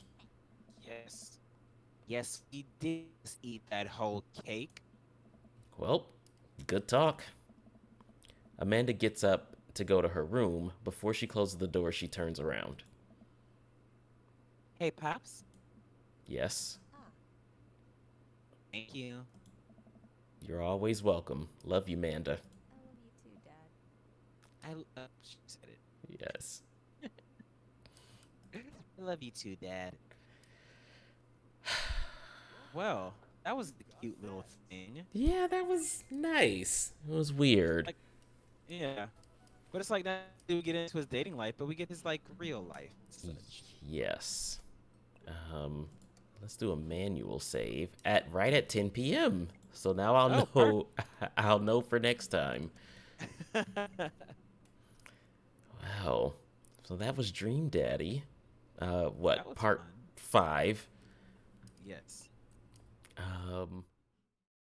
Yes. Yes, we did just eat that whole cake. Well, good talk. Amanda gets up to go to her room. Before she closes the door, she turns around. Hey, Pops. Yes, Ah. Thank you. you're always welcome. Love you, Amanda. I love you too, Dad. She said it. Yes. I love you too, Dad. Well, that was the cute little thing. Yeah, that was nice. It was weird. Like, yeah. But it's like that we get into his dating life, but we get his like real life and such. Yes. Let's do a manual save at right at 10 p.m. So now I'll Oh, know I'll know for next time. Wow. So that was Dream Daddy. That What, was part fun. 5? Yes. Um,